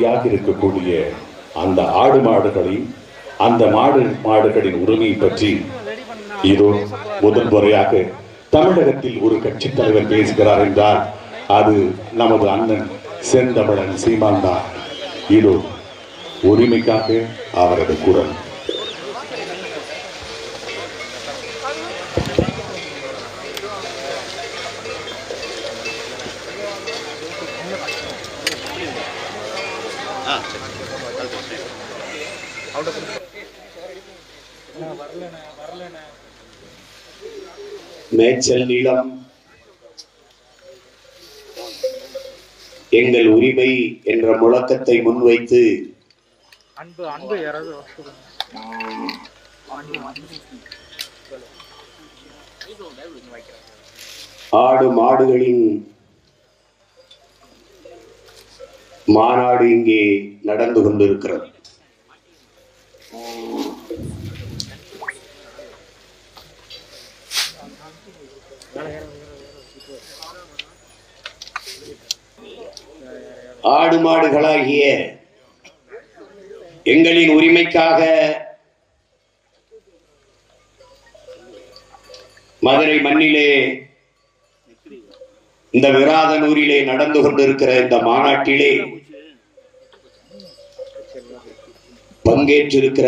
இருக்கக்கூடிய அந்த ஆடு மாடுகளின் அந்த மாடுகளின் உரிமையை பற்றி இதோ முதல் முறையாக தமிழகத்தில் ஒரு கட்சி தலைவர் பேசுகிறார் என்றால் அது நமது அண்ணன் செந்தமிழன் சீமான் தான். இதோ உரிமைக்காக அவரது குரல். மேய்ச்சல் நிலம் எங்கள் உரிமை என்ற முழக்கத்தை முன்வைத்து ஆடு மாடுகளின் மாநாடு இங்கே நடந்து கொண்டிருக்கிறது. ஆடு மாடுகளாகிய எங்களின் உரிமைக்காக மதுரை மண்ணிலே இந்த விராதனூரிலே நடந்து கொண்டிருக்கிற இந்த மாநாட்டிலே பங்கேற்றிருக்கிற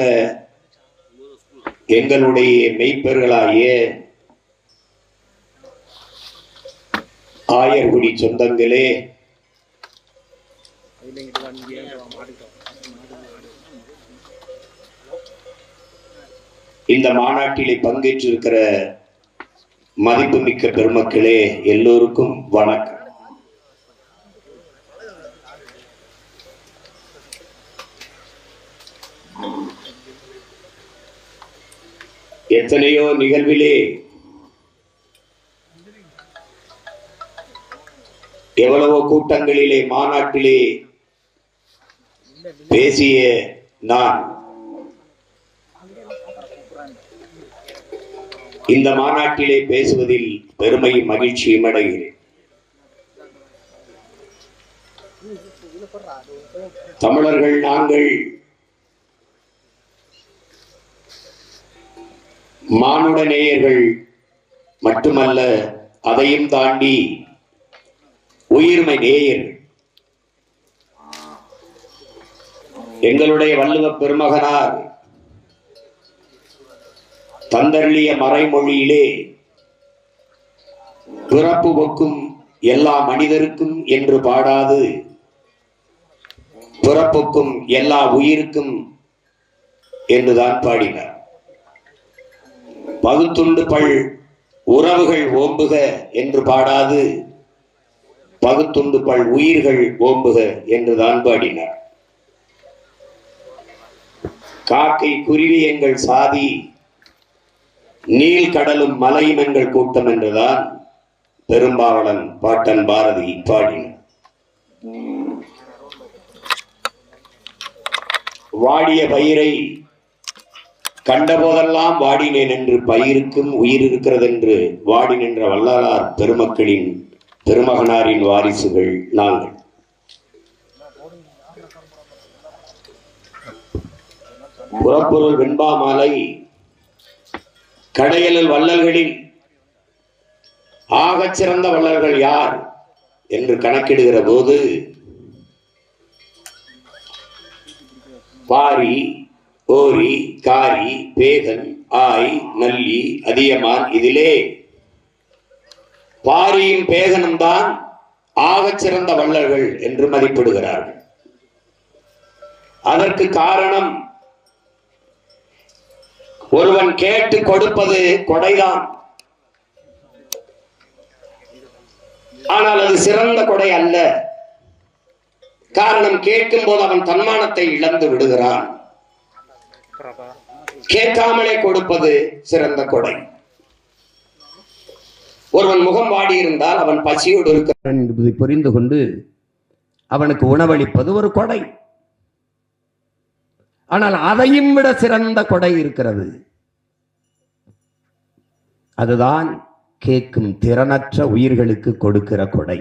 எங்களுடைய மெய்ப்பர்களாகிய ஆயர்குடி சொந்தங்களே, இந்த மாநாட்டிலே பங்கேற்றிருக்கிற மதிப்புமிக்க பெருமக்களே, எல்லோருக்கும் வணக்கம். எத்தனையோ நிகழ்விலே எவ்வளவோ கூட்டங்களிலே மாநாட்டிலே பேசிய நான் இந்த மாநாட்டிலே பேசுவதில் பெருமை மகிழ்ச்சியும் அடைகிறேன். தமிழர்கள் நாங்கள் மானுட நேயர்கள் மட்டுமல்ல, அதையும் தாண்டி உயிர்மை நேயர்கள். எங்களுடைய வள்ளுவ பெருமகனார் தந்தருளிய மறைமொழியிலே பிறப்பு ஒக்கும் எல்லா மனிதருக்கும் என்று பாடாது பிறப்புக்கும் எல்லா உயிருக்கும் என்றுதான் பாடினார். பகுத்துண்டு பல் உறவுகள் ஓம்புக என்று பாடாது பகுத்துண்டு பல் உயிர்கள் ஓம்புக என்றுதான் பாடினார். காக்கை குருவி எங்கள் சாதி, நீல் கடலும் மலையும் எங்கள் கூட்டம் என்றுதான் பெரும்பாவளன் பாட்டன் பாரதி பாடினார். வாடிய பயிரை கண்டபோதெல்லாம் வாடினேன் என்று பயிருக்கும் உயிர் இருக்கிறது என்று வாடி நின்ற வள்ளலார் பெருமக்களின் பெருமகனாரின் வாரிசுகள் நாங்கள். புறப்பொருள் வெண்பா மாலை கடையலில் வள்ளல்களில் ஆகச் சிறந்த வள்ளல்கள் யார் என்று கணக்கிடுகிற போது பாரி, ஓரி, காரி, பேகன், ஆய், நல்லி, அதியமான், இதிலே பாரியும் பேகனும் தான் ஆகச் சிறந்த வள்ளல்கள் என்று மதிப்பிடுகிறார்கள். அதற்கு காரணம், ஒருவன் கேட்டு கொடுப்பது கொடைதான், ஆனால் அது சிறந்த கொடை அல்ல. காரணம், கேட்கும் போது அவன் தன்மானத்தை இழந்து விடுகிறான். கேட்காமலே கொடுப்பது சிறந்த கொடை. ஒருவன் முகம் வாடி இருந்தால் அவன் பசியோடு இருக்கிறான் என்பதை புரிந்து கொண்டு அவனுக்கு உணவளிப்பது ஒரு கொடை. ஆனால் அதையும் விட சிறந்த கொடை இருக்கிறது. அதுதான் கேட்கும் திறனற்ற உயிர்களுக்கு கொடுக்கிற கொடை.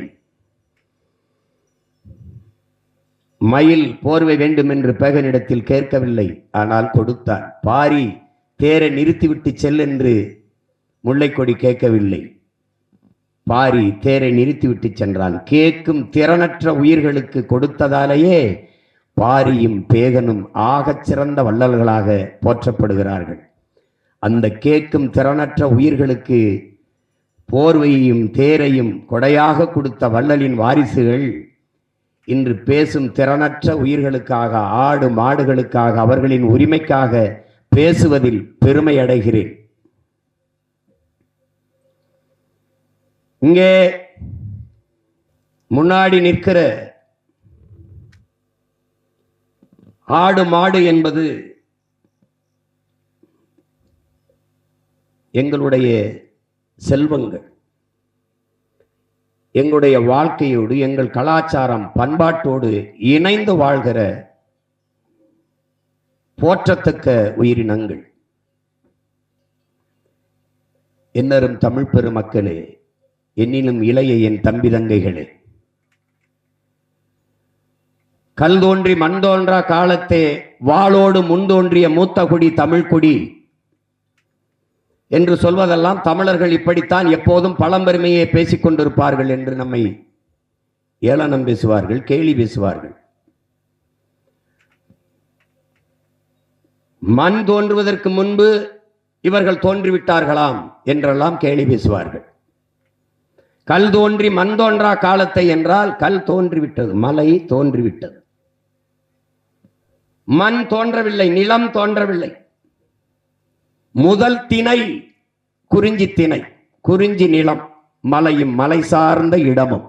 மயில் போர்வை வேண்டும் என்று பேகனிடத்தில் கேட்கவில்லை, ஆனால் கொடுத்தான். பாரி தேரை நிறுத்திவிட்டு செல் என்று முல்லைக்கொடி கேட்கவில்லை, பாரி தேரை நிறுத்திவிட்டு சென்றான். கேட்கும் திறனற்ற உயிர்களுக்கு கொடுத்ததாலேயே பாரியும் பேகனும் ஆகச் சிறந்த வள்ளல்களாக போற்றப்படுகிறார்கள். அந்த கேட்கும் திறனற்ற உயிர்களுக்கு போர்வையையும் தேரையும் கொடையாக கொடுத்த வள்ளலின் வாரிசுகள் இன்று பேசும் திறனற்ற உயிர்களுக்காக, ஆடு மாடுகளுக்காக, அவர்களின் உரிமைக்காக பேசுவதில் பெருமை அடைகிறேன். இங்கே முன்னாடி நிற்கிற ஆடு மாடு என்பது எங்களுடைய செல்வங்கள், எங்களுடைய வாழ்க்கையோடு, எங்கள் கலாச்சாரம் பண்பாட்டோடு இணைந்து வாழ்கிற போற்றத்தக்க உயிரினங்கள். என்னரும் தமிழ் பெருமக்களே, என்னிலும் இளைய என் தம்பி தங்கைகளே, கல் தோன்றி மண் தோன்றா காலத்தே வாளோடு முன் தோன்றிய மூத்த குடி தமிழ் குடி என்று சொல்வதெல்லாம் தமிழர்கள் இப்படித்தான் எப்போதும் பழம்பெருமையை பேசிக் கொண்டிருப்பார்கள் என்று நம்மை ஏளனம் பேசுவார்கள், கேலி பேசுவார்கள். மண் தோன்றுவதற்கு முன்பு இவர்கள் தோன்றிவிட்டார்களாம் என்றெல்லாம் கேலி பேசுவார்கள். கல் தோன்றி மண் தோன்றா காலத்தை என்றால் கல் தோன்றிவிட்டது, மலை தோன்றிவிட்டது, மண் தோன்றவில்லை, நிலம் தோன்றவில்லை. முதல் திணை குறிஞ்சி திணை, குறிஞ்சி நிலம், மலையும் மலை சார்ந்த இடமும்.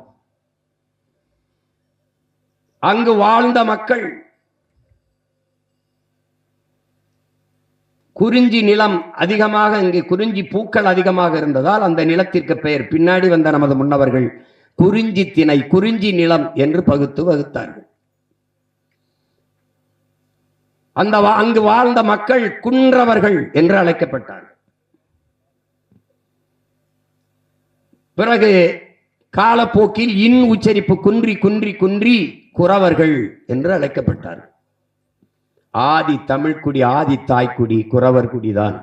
அங்கு வாழ்ந்த மக்கள் குறிஞ்சி நிலம் அதிகமாக, இங்கு குறிஞ்சி பூக்கள் அதிகமாக இருந்ததால் அந்த நிலத்திற்கு பெயர் பின்னாடி வந்த நமது முன்னவர்கள் குறிஞ்சி திணை, குறிஞ்சி நிலம் என்று பகுத்து வகுத்தார்கள். அங்கு வாழ்ந்த மக்கள் குன்றவர்கள் என்று அழைக்கப்பட்டார்கள். பிறகு காலப்போக்கில் இன் உச்சரிப்பு குன்றி குன்றி குன்றி குறவர்கள் என்று அழைக்கப்பட்டார்கள். ஆதி தமிழ்குடி, ஆதி தாய்க்குடி குறவர் குடிதான்.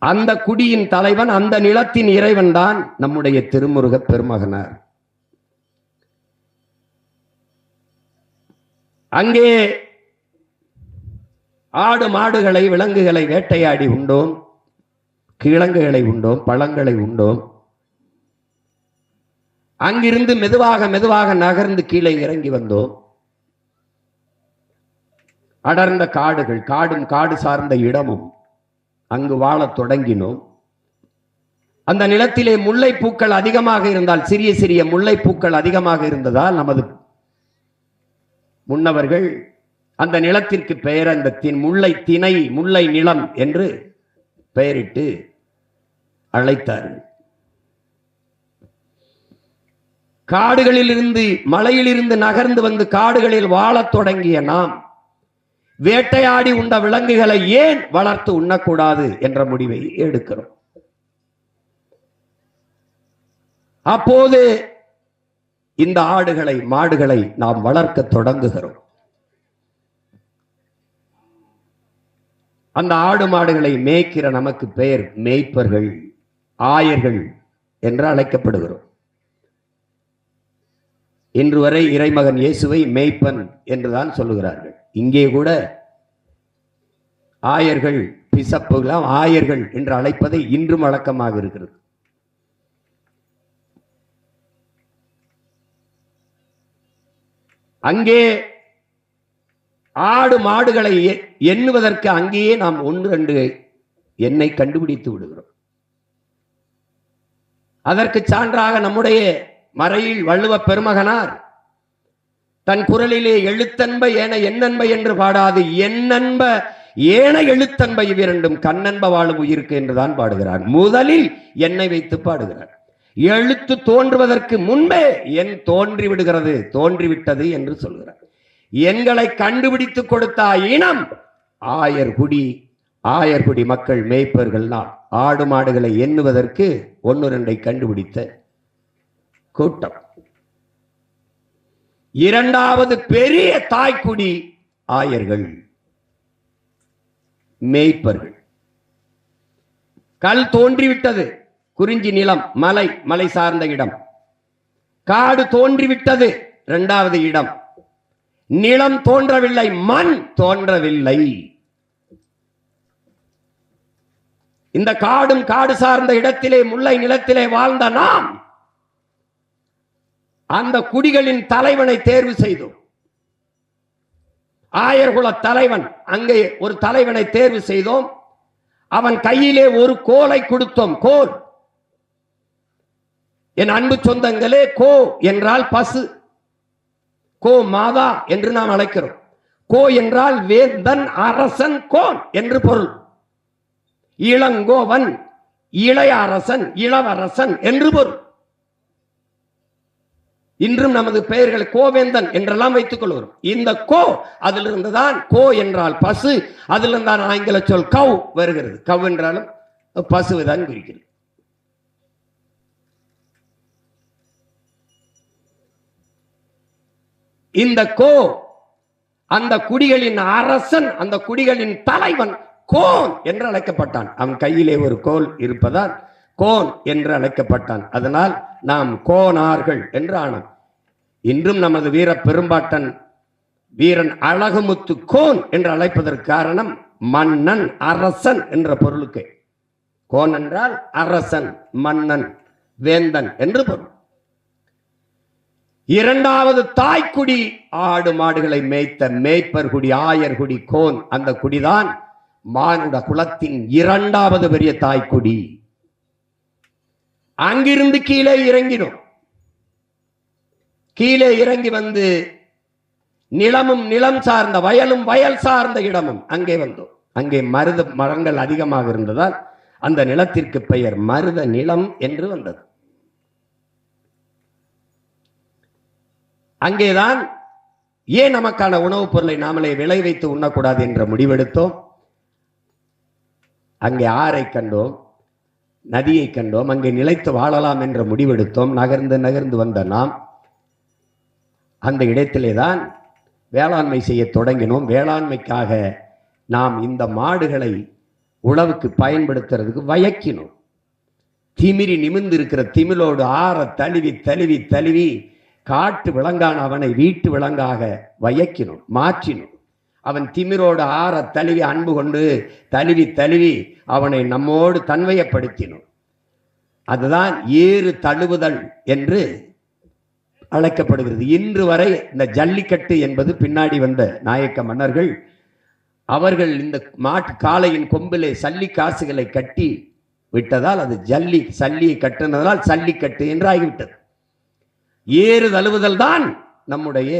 அந்த குடியின் தலைவன், அந்த நிலத்தின் இறைவன் தான் நம்முடைய திருமுருக பெருமகனார். அங்கே ஆடு மாடுகளை விலங்குகளை வேட்டையாடி உண்டோம், கிழங்குகளை உண்டோம், பழங்களை உண்டோம். அங்கிருந்து மெதுவாக மெதுவாக நகர்ந்து கீழே இறங்கி வந்தோம். அடர்ந்த காடுகள், காடும் காடு சார்ந்த இடமும் அங்கு வாழத் தொடங்கினோம். அந்த நிலத்திலே முல்லைப்பூக்கள் அதிகமாக இருந்தால், சிறிய சிறிய முல்லைப்பூக்கள் அதிகமாக இருந்ததால் நமது முன்னவர்கள் அந்த நிலத்திற்கு பெயர் அந்த முல்லை திணை, முல்லை நிலம் என்று பெயரிட்டு அழைத்தார்கள். காடுகளில் இருந்து, மலையிலிருந்து நகர்ந்து வந்து காடுகளில் வாழத் தொடங்கிய நாம் வேட்டையாடி உண்ட விலங்குகளை ஏன் வளர்த்து உண்ணக்கூடாது என்ற முடிவை எடுக்கிறோம். அப்போது இந்த ஆடுகளை மாடுகளை நாம் வளர்க்க தொடங்குகிறோம். அந்த ஆடு மாடுகளை மேய்க்கிற நமக்கு பெயர் மேய்ப்பர்கள், ஆயர்கள் என்று அழைக்கப்படுகிறோம். இன்று வரை இறைமகன் இயேசுவை மேய்ப்பன் என்றுதான் சொல்லுகிறார்கள். இங்கே கூட ஆயர்கள், பிசப்புகளாம் ஆயர்கள் என்று அழைப்பதை இன்றும் வழக்கமாக இருக்கிறது. அங்கே ஆடு மாடுகளை எண்ணுவதற்கு அங்கேயே நாம் 1-2 எண்ணை கண்டுபிடித்து விடுகிறோம். அதற்கு சான்றாக நம்முடைய மறையில் வள்ளுவ பெருமகனார் தன் குரலிலே எழுத்தன்ப ஏன எண்ணன்ப என்று பாடாது எண்ணன்ப ஏன எழுத்தன்ப இவ்விரண்டும் கண்ணன்ப வாழும் உயிருக்கு என்றுதான் பாடுகிறார். முதலில் எண்ணை வைத்து பாடுகிறார். எழுத்து தோன்றுவதற்கு முன்பே என் தோன்றி விடுகிறது, தோன்றிவிட்டது என்று சொல்கிறார். எண்களை கண்டுபிடித்து கொடுத்த இனம் ஆயர்குடி. ஆயர்குடி மக்கள் மேய்ப்பர்கள் தான். ஆடு மாடுகளை எண்ணுவதற்கு 1-2 கண்டுபிடித்த கூட்டம். இரண்டாவது பெரிய தாய்க்குடி ஆயர்கள், மேய்ப்பர்கள். கல் தோன்றிவிட்டது, குறிஞ்சி நிலம், மலை, மலை சார்ந்த இடம். காடு தோன்றிவிட்டது, இரண்டாவது இடம். நிலம் தோன்றவில்லை, மண் தோன்றவில்லை. இந்த காடும் காடு சார்ந்த இடத்திலே, முல்லை நிலத்திலே வாழ்ந்த நாம் அந்த குடிகளின் தலைவனை தேர்வு செய்தோம். ஆயர்குல தலைவன், அங்கே ஒரு தலைவனை தேர்வு செய்தோம். அவன் கையிலே ஒரு கோலை கொடுத்தோம். கோல், என் அன்பு சொந்தங்களே, கோ என்றால் பசு, கோ மாதா என்று நாம் அழைக்கிறோம். கோ என்றால் வேந்தன், அரசன், கோன் என்று பொருள். இளங்கோவன், இளைய அரசன், இளவரசன் என்று பொருள். இன்றும் நமது பெயர்கள் கோவேந்தன் என்றெல்லாம் வைத்துக் கொள்கிறோம். இந்த கோ அதிலிருந்து தான், கோ என்றால் பசு, அதிலிருந்து தான் ஆங்கில சொல் கவ் வருகிறது. கவ் என்றாலும் பசுதான் குறிக்கிறது. இந்த கோ அந்த குடிகளின் அரசன், அந்த குடிகளின் தலைவன் கோன் என்று அழைக்கப்பட்டான். அவன் கையிலே ஒரு கோல் இருப்பதால் கோன் என்று அழைக்கப்பட்டான். அதனால் நாம் கோனார்கள் என்று ஆனோம். இன்றும் நமது வீர பெரும்பாட்டன் வீரன் அழகுமுத்து கோன் என்று அழைப்பதற்கு காரணம் மன்னன், அரசன் என்ற பொருளுக்கு. கோன் என்றால் அரசன், மன்னன், வேந்தன் என்று பொருள். இரண்டாவது தாய்க்குடி, ஆடு மாடுகளை மேய்த்த மேய்ப்பர் குடி, ஆயர் குடி, கோன். அந்த குடிதான் மானுட குலத்தின் இரண்டாவது பெரிய தாய்க்குடி. அங்கிருந்து கீழே இறங்கினோம். கீழே இறங்கி வந்து நிலமும் நிலம் சார்ந்த, வயலும் வயல் சார்ந்த இடமும் அங்கே வந்தோம். அங்கே மருத மரங்கள் அதிகமாக இருந்ததால் அந்த நிலத்திற்கு பெயர் மருத நிலம் என்று வந்தது. அங்கேதான் ஏன் நமக்கான உணவுப் பொருளை நாமளே விளை வைத்து உண்ணக்கூடாது என்ற முடிவெடுத்தோம். அங்கே ஆறை கண்டோம், நதியை கண்டோம், அங்கே நிலைத்து வாழலாம் என்ற முடிவெடுத்தோம். நகர்ந்து நகர்ந்து வந்த நாம் அந்த இடத்திலே தான் வேளாண்மை செய்ய தொடங்கினோம். வேளாண்மைக்காக நாம் இந்த மாடுகளை உழவுக்கு பயன்படுத்துறதுக்கு வயக்கினோம். திமிரி நிமிர்ந்து இருக்கிற திமிலோடு ஆற தழுவி தழுவி தழுவி காட்டு விலங்கான அவனை வீட்டு விலங்காக வயக்கினோம், மாற்றினோம். அவன் திமிரோடு ஆற தழுவி அன்பு கொண்டு தழுவி தழுவி அவனை நம்மோடு தன்மையப்படுத்தினோம். அதுதான் ஏறு தழுவுதல் என்று அழைக்கப்படுகிறது. இன்று வரை இந்த ஜல்லிக்கட்டு என்பது பின்னாடி வந்த நாயக்க மன்னர்கள் அவர்கள் இந்த மாட்டு காளையின் கொம்பிலே சல்லி காசுகளை கட்டி விட்டதால் அது சல்லியை கட்டினதால் சல்லிக்கட்டு என்று ஆகிவிட்டது. ஏறு தழுவுதல் தான் நம்முடைய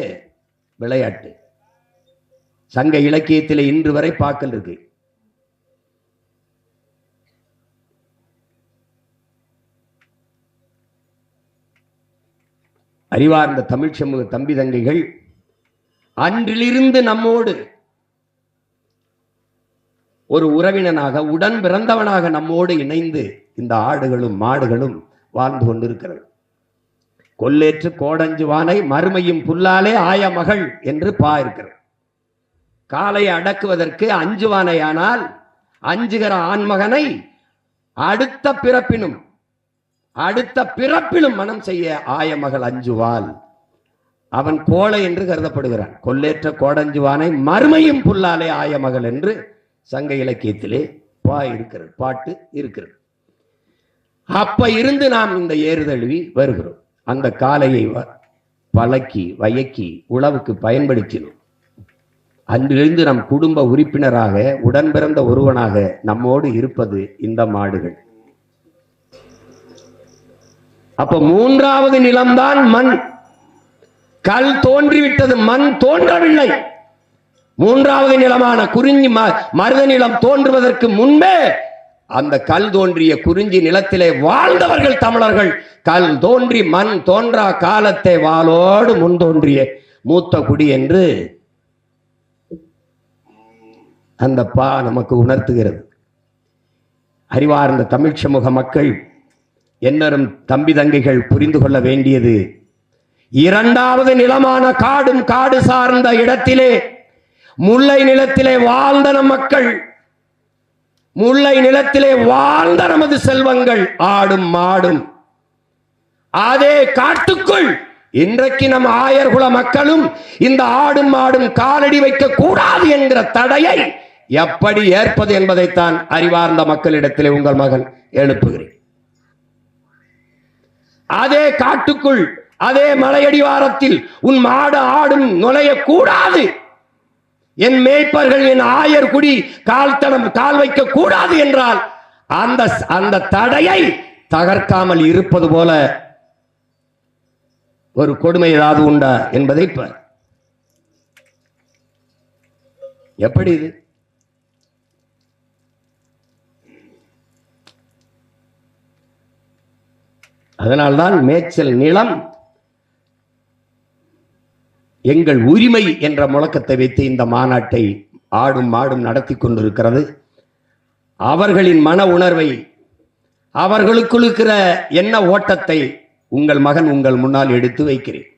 விளையாட்டு. சங்க இலக்கியத்தில் இன்று வரை பார்க்கல் இருக்கு. அறிவார்ந்த தமிழ் சமூக தம்பி தங்கைகள் அன்றிலிருந்து நம்மோடு ஒரு உறவினனாக, உடன் பிறந்தவனாக நம்மோடு இணைந்து இந்த ஆடுகளும் மாடுகளும் வாழ்ந்து கொண்டிருக்கிறது. கொல்லேற்று கோடஞ்சுவானை மறுமையும் புல்லாலே ஆய மகள் என்று இருக்கிறது. காலை அடக்குவதற்கு அஞ்சுவானையானால் அஞ்சுகிற ஆண்மகனை அடுத்த பிறப்பிலும் மனம் செய்ய ஆயமகள் அஞ்சுவாள். அவன் கோழை என்று கருதப்படுகிறான். கொல்லேற்ற கோடஞ்சுவானை மறுமையும் புல்லாலே ஆயமகள் என்று சங்க இலக்கியத்திலே பாட்டு இருக்கிறது. அப்ப இருந்து நாம் இந்த ஏறுதழுவி வருகிறோம். அந்த காளையை பழக்கி வயக்கி உழவுக்கு பயன்படுத்தினோம். அன்றிலிருந்து நம் குடும்ப உறுப்பினராக, உடன் பிறந்த ஒருவனாக நம்மோடு இருப்பது இந்த மாடுகள். அப்ப மூன்றாவது நிலம்தான் மண். கல் தோன்றிவிட்டது, மண் தோன்றவில்லை. மூன்றாவது நிலமான குறிஞ்சி மருத நிலம் தோன்றுவதற்கு முன்பே அந்த கல் தோன்றிய குறிஞ்சி நிலத்திலே வாழ்ந்தவர்கள் தமிழர்கள். கல் தோன்றி மண் தோன்றா காலத்தை வாளோடு முன் தோன்றிய மூத்த குடி என்று அந்த நமக்கு உணர்த்துகிறது. அறிவார்ந்த தமிழ் சமூக மக்கள், என்னரும் தம்பி தங்கைகள் புரிந்து கொள்ள வேண்டியது, இரண்டாவது நிலமான காடும் காடு சார்ந்த இடத்திலே முல்லை நிலத்திலே வாழ்ந்த நம் மக்கள், முல்லை நிலத்திலே வாழ்ந்த நமது செல்வங்கள் ஆடும் மாடும். அதே காட்டுக்குள் இன்றைக்கு நம் ஆயர்குல மக்களும் இந்த ஆடும் மாடும் காலடி வைக்க கூடாது என்கிற தடையை எப்படி ஏற்பது என்பதைத்தான் அறிவார்ந்த மக்களிடத்திலே உங்கள் மகன் எழுப்புகிறேன். அதே காட்டுக்குள் அதே மலையடிவாரத்தில் உன் மாடு ஆடும் நுழைய கூடாது, என் மேய்ப்பர்கள் என் ஆயர் குடி கால் வைக்க கூடாது என்றால் அந்த தடையை தகர்க்காமல் இருப்பது போல ஒரு கொடுமை ஏதாவது உண்டா என்பதை எப்படி இது? அதனால்தான் மேய்ச்சல் நிலம் எங்கள் உரிமை என்ற முழக்கத்தை வைத்து இந்த மாநாட்டை ஆடும் மாடும் நடத்தி கொண்டிருக்கிறது. அவர்களின் மன உணர்வை, அவர்களுக்குள் இருக்கிற என்ன ஓட்டத்தை உங்கள் மகன் உங்கள் முன்னால் எடுத்து வைக்கிறேன்.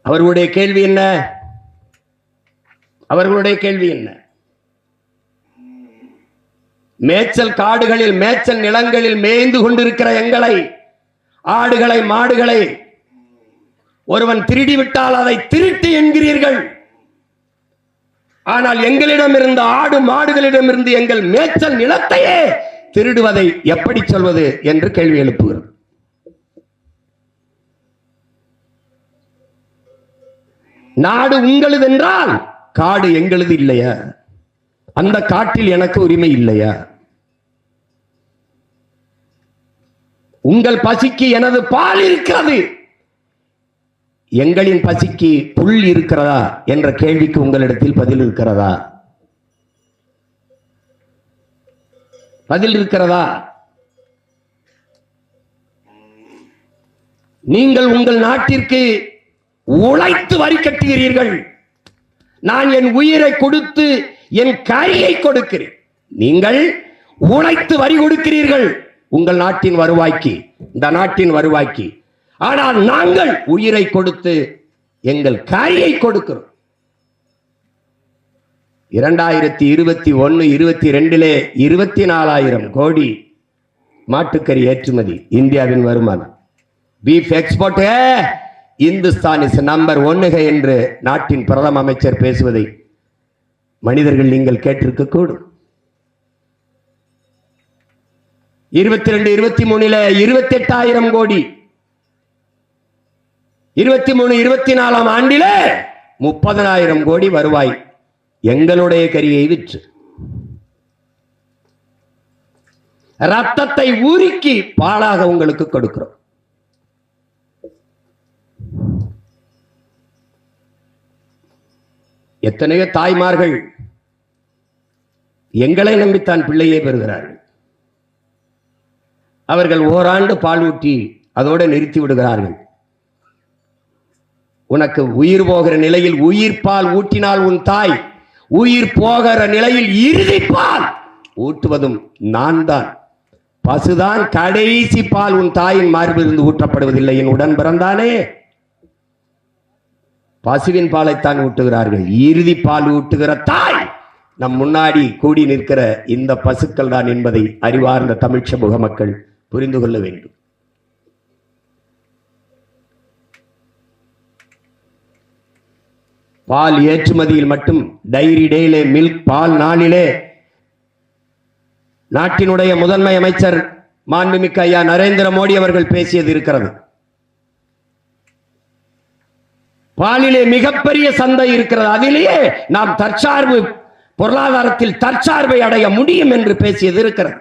அவர்களுடைய கேள்வி என்ன? அவர்களுடைய கேள்வி என்ன? மேய்ச்சல் காடுகளில் மேய்ச்சல் நிலங்களில் மேய்ந்து கொண்டிருக்கிற எங்களை, ஆடுகளை மாடுகளை ஒருவன் திருடி விட்டால் அதை திருட்டு என்கிறீர்கள். ஆனால் எங்களிடம் இருந்த ஆடு மாடுகளிடம் இருந்து எங்கள் மேய்ச்சல் நிலத்தையே திருடுவதை எப்படி சொல்வது என்று கேள்வி எழுப்புகிறது. நாடு உங்களது என்றால் காடு எங்களது இல்லையா? அந்த காட்டில் எனக்கு உரிமை இல்லையா? உங்கள் பசிக்கு எனது பால் இருக்கிறது, எங்களின் பசிக்கு புல் இருக்கிறதா என்ற கேள்விக்கு உங்களிடத்தில் பதில் இருக்கிறதா? பதில் இருக்கிறதா? நீங்கள் உங்கள் நாட்டிற்கு உழைத்து வரி கட்டுகிறீர்கள். நான் என் உயிரை கொடுத்து என் கையை கொடுக்கிறேன். நீங்கள் உழைத்து வரி கொடுக்கிறீர்கள் உங்கள் நாட்டின் வருவாய்க்கு, இந்த நாட்டின் வருவாய்க்கு. ஆனால் நாங்கள் உயிரை கொடுத்து எங்கள் கையை கொடுக்கிறோம். 2021-22 24,000 கோடி மாட்டுக்கறி ஏற்றுமதி இந்தியாவின் வருமானம். Beef export Hindustan is number 1 என்று நாட்டின் பிரதம அமைச்சர் பேசுவதை மனிதர்கள் நீங்கள் கேட்டிருக்க கூடும். 22-23 28,000 கோடி, 23-24 ஆண்டிலே 30,000 கோடி வருவாய் எங்களுடைய கரியை விற்று ரத்தத்தை உருக்கி பாலாக உங்களுக்கு கொடுக்கிறோம். எத்தனையோ தாய்மார்கள் எங்களை நம்பித்தான் பிள்ளையே பெறுகிறார்கள். அவர்கள் ஓராண்டு பால் ஊட்டி அதோடு நிறுத்தி விடுகிறார்கள். உனக்கு உயிர் போகிற நிலையில் உயிர் பால் ஊட்டினால் உன் தாய், உயிர் போகிற நிலையில் இறுதி பால் ஊட்டுவதும் நான் தான். பசுதான் கடைசி பால் உன் தாயின் மார்பிலிருந்து ஊற்றப்படுவதில்லை, என் உடன் பிறந்தானே. பசுவின் பாலைத்தான் ஊட்டுகிறார்கள். இறுதி பால் ஊட்டுகிற தாய் நம் முன்னாடி கூடி நிற்கிற இந்த பசுக்கள் தான் என்பதை அறிவார்ந்த தமிழ் சமூக மக்கள் புரிந்து கொள்ள வேண்டும். பால் ஏற்றுமதியில் மட்டும் டைரி டேயிலே மில்க் பால் நாளிலே நாட்டினுடைய முதன்மை அமைச்சர் மாண்புமிக்க ஐயா நரேந்திர மோடி அவர்கள் பேசியது இருக்கிறது. பாலிலே மிகப்பெரிய சந்தை இருக்கிறது, அதிலேயே நாம் தற்சார்பு பொருளாதாரத்தில் தற்சார்பை அடைய முடியும் என்று பேசியது இருக்கிறது.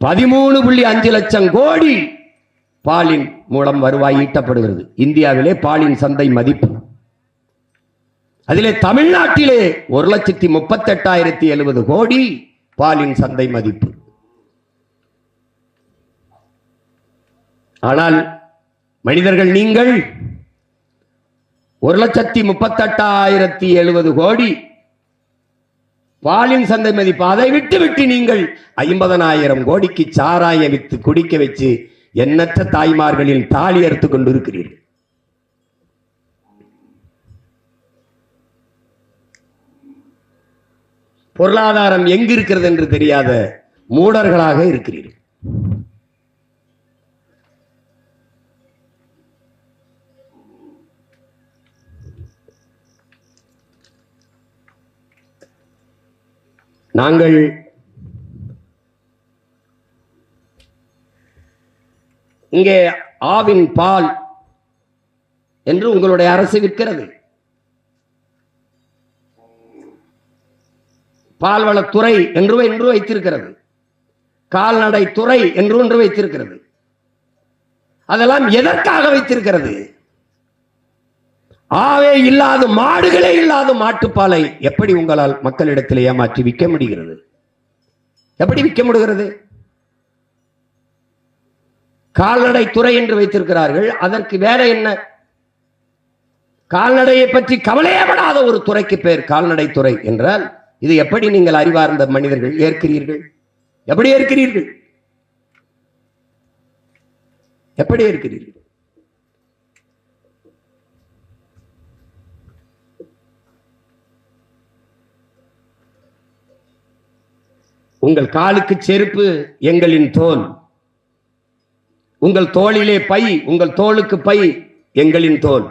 13.5 லட்சம் கோடி பாலின் மூலம் வருவாய் ஈட்டப்படுகிறது. இந்தியாவிலே பாலின் சந்தை மதிப்பு, அதிலே தமிழ்நாட்டிலே 1,38,070 கோடி பாலின் சந்தை மதிப்பு. ஆனால் மனிதர்கள் நீங்கள் 1,38,070 கோடி பாலின் சந்தை மதிப்பு. அதை விட்டு நீங்கள் 50,000 கோடிக்கு சாராய வித்து குடிக்க வச்சு எண்ணற்ற தாய்மார்களின் தாலி அறுத்து கொண்டு இருக்கிறீர்கள். பொருளாதாரம் எங்கு இருக்கிறது என்று தெரியாத மூடர்களாக இருக்கிறீர்கள். நாங்கள் இங்கே ஆவின் பால் என்று உங்களுடைய அரசு விற்கிறது. பால்வளத்துறை என்று வைத்திருக்கிறது. கால்நடை துறை என்று வைத்திருக்கிறது. அதெல்லாம் எதற்காக வைத்திருக்கிறது? ஆவே இல்லாத, மாடுகளே இல்லாத மாட்டுப்பாலை எப்படி உங்களால் மக்களிடத்தில் ஏமாற்றி விற்க முடிகிறது? எப்படி விற்க முடிகிறது? கால்நடை துறை என்று வைத்திருக்கிறார்கள். அதற்கு வேற என்ன? கால்நடையை பற்றி கவலையப்படாத ஒரு துறைக்கு பேர் கால்நடை துறை என்றால் இது எப்படி நீங்கள் அறிவார்ந்த மனிதர்கள் ஏற்கிறீர்கள்? எப்படி ஏற்கிறீர்கள்? எப்படி ஏற்கிறீர்கள்? உங்கள் காலுக்கு செருப்பு எங்களின் தோல், உங்கள் தோளிலே பை, உங்கள் தோளுக்கு பை எங்களின் தோல்.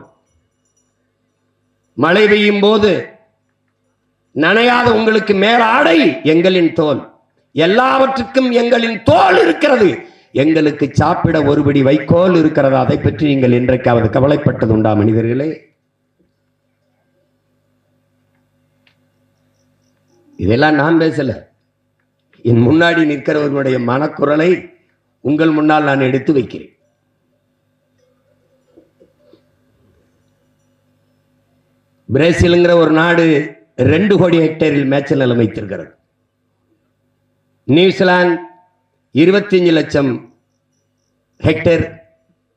மழை பெய்யும் போது நனையாத உங்களுக்கு மேல் ஆடை எங்களின் தோல். எல்லாவற்றுக்கும் எங்களின் தோல் இருக்கிறது. எங்களுக்கு சாப்பிட ஒருபடி வைக்கோல் இருக்கிறது. அதை பற்றி நீங்கள் இன்றைக்காவது கவலைப்பட்டது உண்டா மனிதர்களே? இதெல்லாம் நான் பேசல. என் முன்னாடி நிற்கிறவர்களுடைய மனக்குரலை உங்கள் முன்னால் நான் எடுத்து வைக்கிறேன். பிரேசிலுங்கிற ஒரு நாடு 2 கோடி ஹெக்டேரில் மேய்ச்சல் நிலம் வைத்திருக்கிறது. நியூசிலாந்து 25 லட்சம் ஹெக்டேர்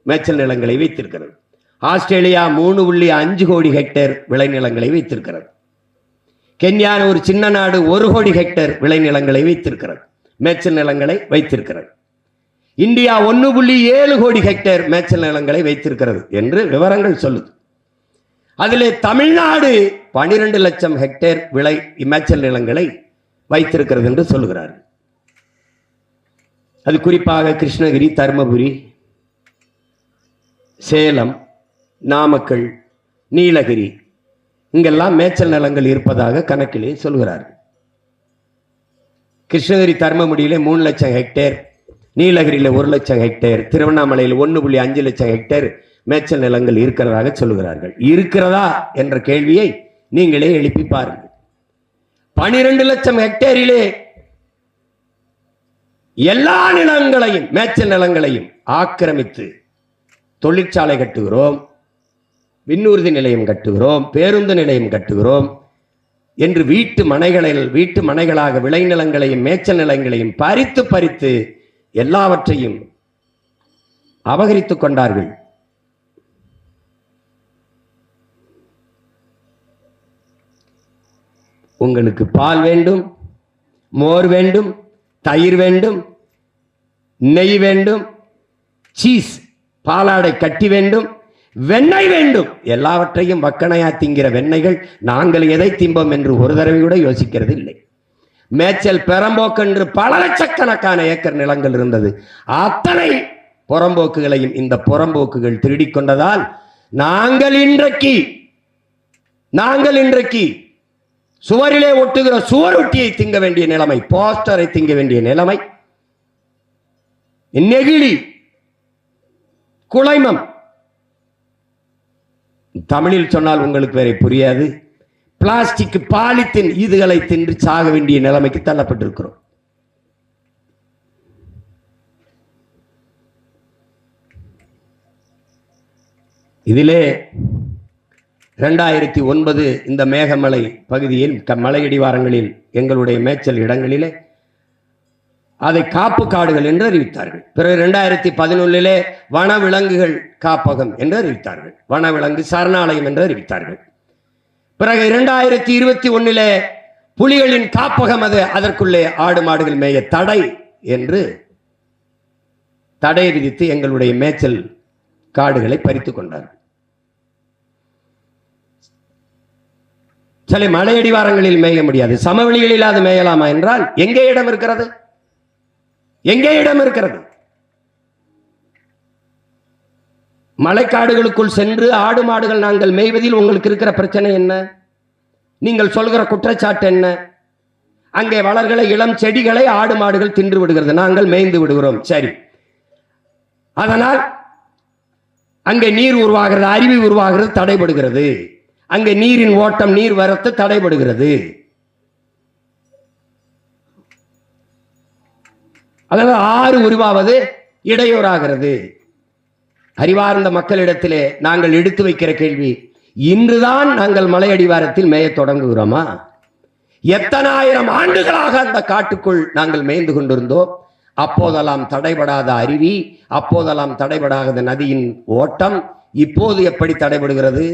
மேய்ச்சல் நிலங்களை வைத்திருக்கிறது. ஆஸ்திரேலியா 3.5 கோடி ஹெக்டேர் விளைநிலங்களை வைத்திருக்கிறது. கென்யா ஒரு சின்ன நாடு 1 கோடி ஹெக்டேர் விளைநிலங்களை வைத்திருக்கிறது, மேய்ச்சல் நிலங்களை வைத்திருக்கிறது. இந்தியா 1.7 கோடி ஹெக்டேர் மேய்ச்சல் நிலங்களை வைத்திருக்கிறது என்று விவரங்கள் சொல்லுது. அதிலே தமிழ்நாடு 12 லட்சம் ஹெக்டேர் மேய்ச்சல் நிலங்களை வைத்திருக்கிறது என்று சொல்லுகிறார்கள். அது குறிப்பாக கிருஷ்ணகிரி, தருமபுரி, சேலம், நாமக்கல், நீலகிரி இங்கெல்லாம் மேய்ச்சல் நிலங்கள் இருப்பதாக கணக்கிலே சொல்கிறார்கள். கிருஷ்ணகிரி தருமபுரியிலே 3 லட்சம் ஹெக்டேர், நீலகிரியில் 1 லட்சம் ஹெக்டேர், திருவண்ணாமலையில் 1.5 லட்சம் ஹெக்டேர் மேய்ச்சல் நிலங்கள் இருக்கிறதாக சொல்லுகிறார்கள். இருக்கிறதா என்ற கேள்வியை நீங்களே எழுப்பி பாருங்கள். 12 லட்சம் ஹெக்டேரிலே எல்லா நிலங்களையும், மேய்ச்சல் நிலங்களையும் ஆக்கிரமித்து தொழிற்சாலை கட்டுகிறோம், விண்ணூர்தி நிலையம் கட்டுகிறோம், பேருந்து நிலையம் கட்டுகிறோம் என்று வீட்டு மனைகளாக விளைநிலங்களையும் மேய்ச்சல் நிலங்களையும் பறித்து எல்லாவற்றையும் அபகரித்துக் கொண்டார்கள். உங்களுக்கு பால் வேண்டும், மோர் வேண்டும், தயிர் வேண்டும், நெய் வேண்டும், சீஸ் பாலாடை கட்டி வேண்டும், வெண்ணெய் வேண்டும். எல்லாவற்றையும் வக்கணையா திங்கிற வெண்ணெய்கள் நாங்கள் எதை திம்போம் என்று ஒரு தடவை கூட யோசிக்கிறது இல்லை. மேய்ச்சல் பெரம்போக்கு என்று பல லட்சக்கணக்கான ஏக்கர் நிலங்கள் இருந்தது. அத்தனை புறம்போக்குகளையும் இந்த புறம்போக்குகள் திருடிக் கொண்டதால் நாங்கள் இன்றைக்கு சுவரிலே ஒட்டுகிற சுவரொட்டியை திங்க வேண்டிய நிலைமை, போஸ்டரை திங்க வேண்டிய நிலைமை, நெகிழி, குளைமம், தமிழில் சொன்னால் உங்களுக்கு வேற புரியாது, பிளாஸ்டிக், பாலித்தீன் இதுகளை தின்று சாக வேண்டிய நிலைமைக்கு தள்ளப்பட்டிருக்கிறோம். இதிலே 2009 இந்த மேகமலை பகுதியில் மலையடிவாரங்களில் எங்களுடைய மேய்ச்சல் இடங்களிலே அதை காப்பு காடுகள் என்று அறிவித்தார்கள். பிறகு 2011 வனவிலங்குகள் காப்பகம் என்று அறிவித்தார்கள், வனவிலங்கு சரணாலயம் என்று அறிவித்தார்கள். பிறகு 2021 புலிகளின் காப்பகம் அது, அதற்குள்ளே ஆடு மாடுகள் மேய தடை என்று தடை விதித்து எங்களுடைய மேய்ச்சல் காடுகளை பறித்துக் கொண்டார். சில மலையடிவாரங்களில் மேய முடியாது, சமவெளிகளில் அது மேயலாமா என்றால் எங்கே இடம் இருக்கிறது? எங்கே இடம் இருக்கிறது? மலைக்காடுகளுக்குள் சென்று ஆடு மாடுகள் நாங்கள் மேய்வதில் உங்களுக்கு இருக்கிற பிரச்சனை என்ன? நீங்கள் சொல்கிற குற்றச்சாட்டு என்ன? அங்கே வளர்கிற இளம் செடிகளை ஆடு மாடுகள் தின்று விடுகிறது, நாங்கள் மேய்ந்து விடுகிறோம். சரி, அதனால் அங்கே நீர் உருவாகிறது, அருவி உருவாகிறது, தடைபடுகிறது. அங்கே நீரின் ஓட்டம், நீர் வரத்து தடைபடுகிறது. அதாவது ஆறு உருவாவது இடையூறாகிறது. அறிவார்ந்த மக்களிடத்திலே நாங்கள் எடுத்து வைக்கிற கேள்வி, இன்றுதான் நாங்கள் மலை அடிவாரத்தில் மேய தொடங்குகிறோமா? எத்தனாயிரம் ஆண்டுகளாக அந்த காட்டுக்குள் நாங்கள் மேய்ந்து கொண்டிருந்தோம். அப்போதெல்லாம் தடைபடாத அருவி, அப்போதெல்லாம் தடைபடாத நதியின் ஓட்டம் இப்போது எப்படி தடைபடுகிறது?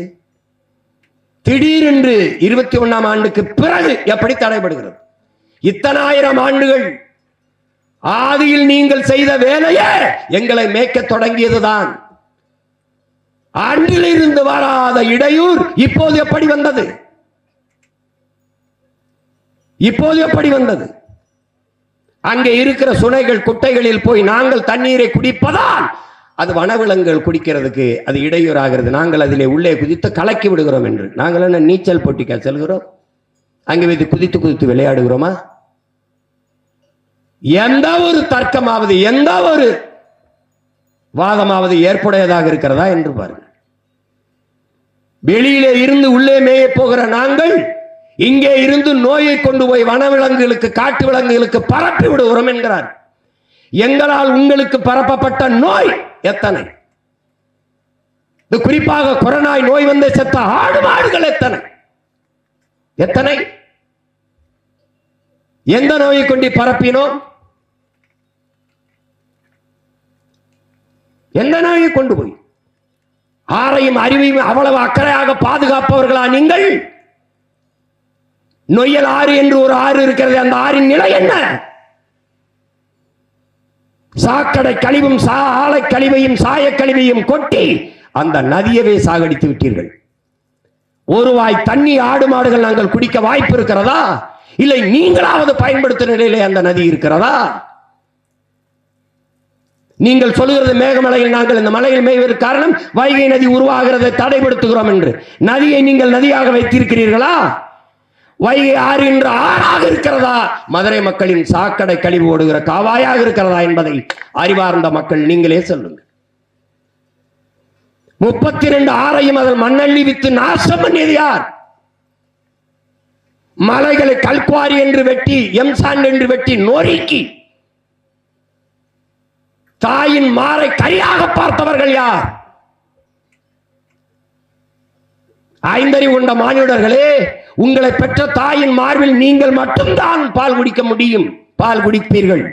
திடீரென்று 21ஆம் ஆண்டுக்கு பிறகு எப்படி தடைபடுகிறது? இத்தனாயிரம் ஆண்டுகள் ஆதியில் நீங்கள் செய்த வேலையே எங்களை மேய்க்க தொடங்கியதுதான். அன்றிலிருந்து வராத இடையூர் இப்போது எப்படி வந்தது? இப்போது எப்படி வந்தது? அங்கே இருக்கிற சுனைகள் குட்டைகளில் போய் நாங்கள் தண்ணீரை குடிப்பதால் அது வனவிலங்குகள் குடிக்கிறதுக்கு அது இடையூறாகிறது. நாங்கள் அதிலே உள்ளே குதித்து கலக்கி விடுகிறோம் என்று. நாங்கள் என்ன நீச்சல் போட்டிக்கா செல்கிறோம்? அங்கே வைத்து குதித்து குதித்து விளையாடுகிறோமா? எந்த ஒரு தர்க்கமாவது, எந்த ஒரு வாதமாவது ஏற்புடையதாக இருக்கிறதா என்று பாருங்கள். வெளியிலே இருந்து உள்ளே மேய போகிற நாங்கள் இங்கே இருந்து நோயை கொண்டு போய் வனவிலங்குகளுக்கு, காட்டு விலங்குகளுக்கு பரப்பி விடுகிறோம் என்கிறார். எங்களால் உங்களுக்கு பரப்பப்பட்ட நோய் எத்தனை? குறிப்பாக கொரோனாய் நோய் வந்து செத்த ஆடு மாடுகள் எத்தனை எத்தனை? எந்த நோயை கொண்டு பரப்பினோம்? எந்த நோயை கொண்டு போய்? ஆரையும் அறிவையும் அவ்வளவு அக்கறையாக பாதுகாப்பவர்களா நீங்கள்? நொய்யல் ஆறு என்று ஒரு ஆறு இருக்கிறது, அந்த ஆறின் நிலை என்ன? சாக்கடை கழிவும் ஆலை கழிவையும் சாய கழிவையும் கொட்டி அந்த நதியவே சாகடித்து விட்டீர்கள். ஒரு வாய் தண்ணி ஆடு மாடுகள் நாங்கள் குடிக்க வாய்ப்பு இருக்கிறதா? இல்லை நீங்களாவது பயன்படுத்தும் நிலையிலே அந்த நதி இருக்கிறதா? நீங்கள் சொல்லுகிறது மேகமலையில் நாங்கள் இந்த மலையில் மேய்வதற்கு காரணம் வைகை நதி உருவாகிறதை தடைபடுத்துகிறோம் என்று. நதியை நீங்கள் நதியாக வைத்திருக்கிறீர்களா? வைகை ஆறு என்ற ஆறாக இருக்கிறதா? மதுரை மக்களின் சாக்கடை கழிவு ஓடுகிற காவாயாக இருக்கிறதா என்பதை அறிவார்ந்த மக்கள் நீங்களே சொல்லுங்கள். 32 ஆறையும் அதில் மண்ணள்ளி வித்து நாசம் பண்ணியது யார்? மலைகளை கல்குவாரி என்று வெட்டி, எம்சான் என்று வெட்டி நொறுக்கி தாயின் மாறை கரியாக பார்த்தவர்கள் யார்? ஐந்தறிவு கொண்ட மானிடர்களே, உங்களை பெற்ற தாயின் மார்பில் நீங்கள் மட்டும்தான் பால் குடிக்க முடியும், பால் குடிப்பீர்கள்.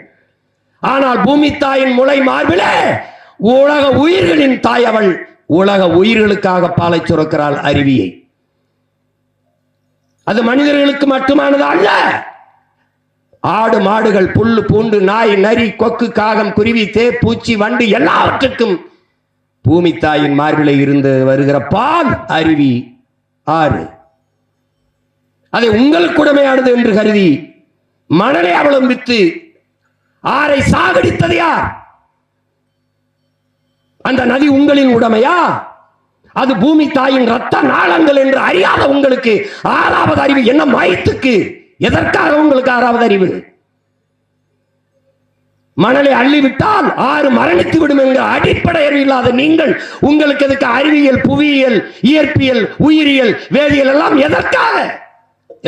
ஆனால் பூமி தாயின் முளை மார்பிலே உலக உயிர்களின் தாய் அவள். உலக உயிர்களுக்காக பாலை சுரக்கிறாள் அருவியை. அது மனிதர்களுக்கு மட்டுமானது அல்ல. ஆடு மாடுகள், புல்லு பூண்டு, நாய் நரி கொக்கு காகம் குருவி தே பூச்சி வண்டு எல்லாவற்றுக்கும் பூமி தாயின் மார்பிலே இருந்து வருகிற பால் அருவி ஆறு. அதை உங்களுக்கு உடமையானது என்று கருதி மணலை அவலம்பித்து ஆரை சாகடித்தது யார்? அந்த நதி உங்களின் உடமையா? அது பூமி தாயின் ரத்த நாளங்கள் என்று அறியாத உங்களுக்கு ஆறாவது அறிவு என்ன மயத்துக்கு? எதற்காக உங்களுக்கு ஆறாவது அறிவு? மணலை அள்ளிவிட்டால் ஆறு மரணித்து விடும் என்கிற அடிப்படை அறிவு இல்லாத நீங்கள் உங்களுக்கு எதுக்கு அறிவியல், புவியியல், இயற்பியல், உயிரியல், வேதியியல் எல்லாம் எதற்காக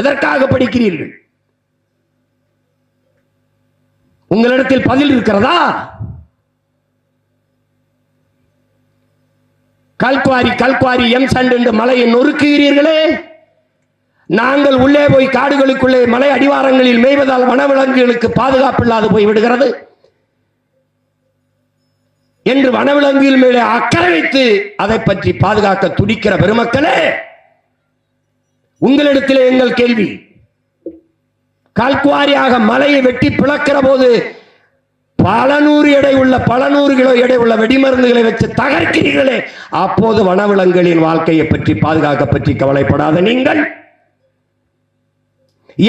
எதற்காக படிக்கிறீர்கள்? உங்களிடத்தில் பதில் இருக்கிறதா? கல்குவாரி கல்குவாரி எம்சண்ட் என்று மலையை நொறுக்குகிறீர்களே. நாங்கள் உள்ளே போய் காடுகளுக்குள்ளே மலை அடிவாரங்களில் மேய்வதால் வனவிலங்குகளுக்கு பாதுகாப்பு இல்லாது போய் விடுகிறது என்று வனவிலங்குகள் மேலே அக்கறை வைத்து அதை பற்றி பாதுகாக்க துடிக்கிற பெருமக்களே, உங்களிடத்திலே எங்கள் கேள்வி, கல்குவாரியாக மலையை வெட்டி பிளக்கிற போது பல நூறு கிலோ எடை உள்ள வெடிமருந்துகளை வச்சு தகர்க்கிறீர்களே, அப்போது வனவிலங்குகளின் வாழ்க்கையை பற்றி பாதுகாக்க பற்றி கவலைப்படாத நீங்கள்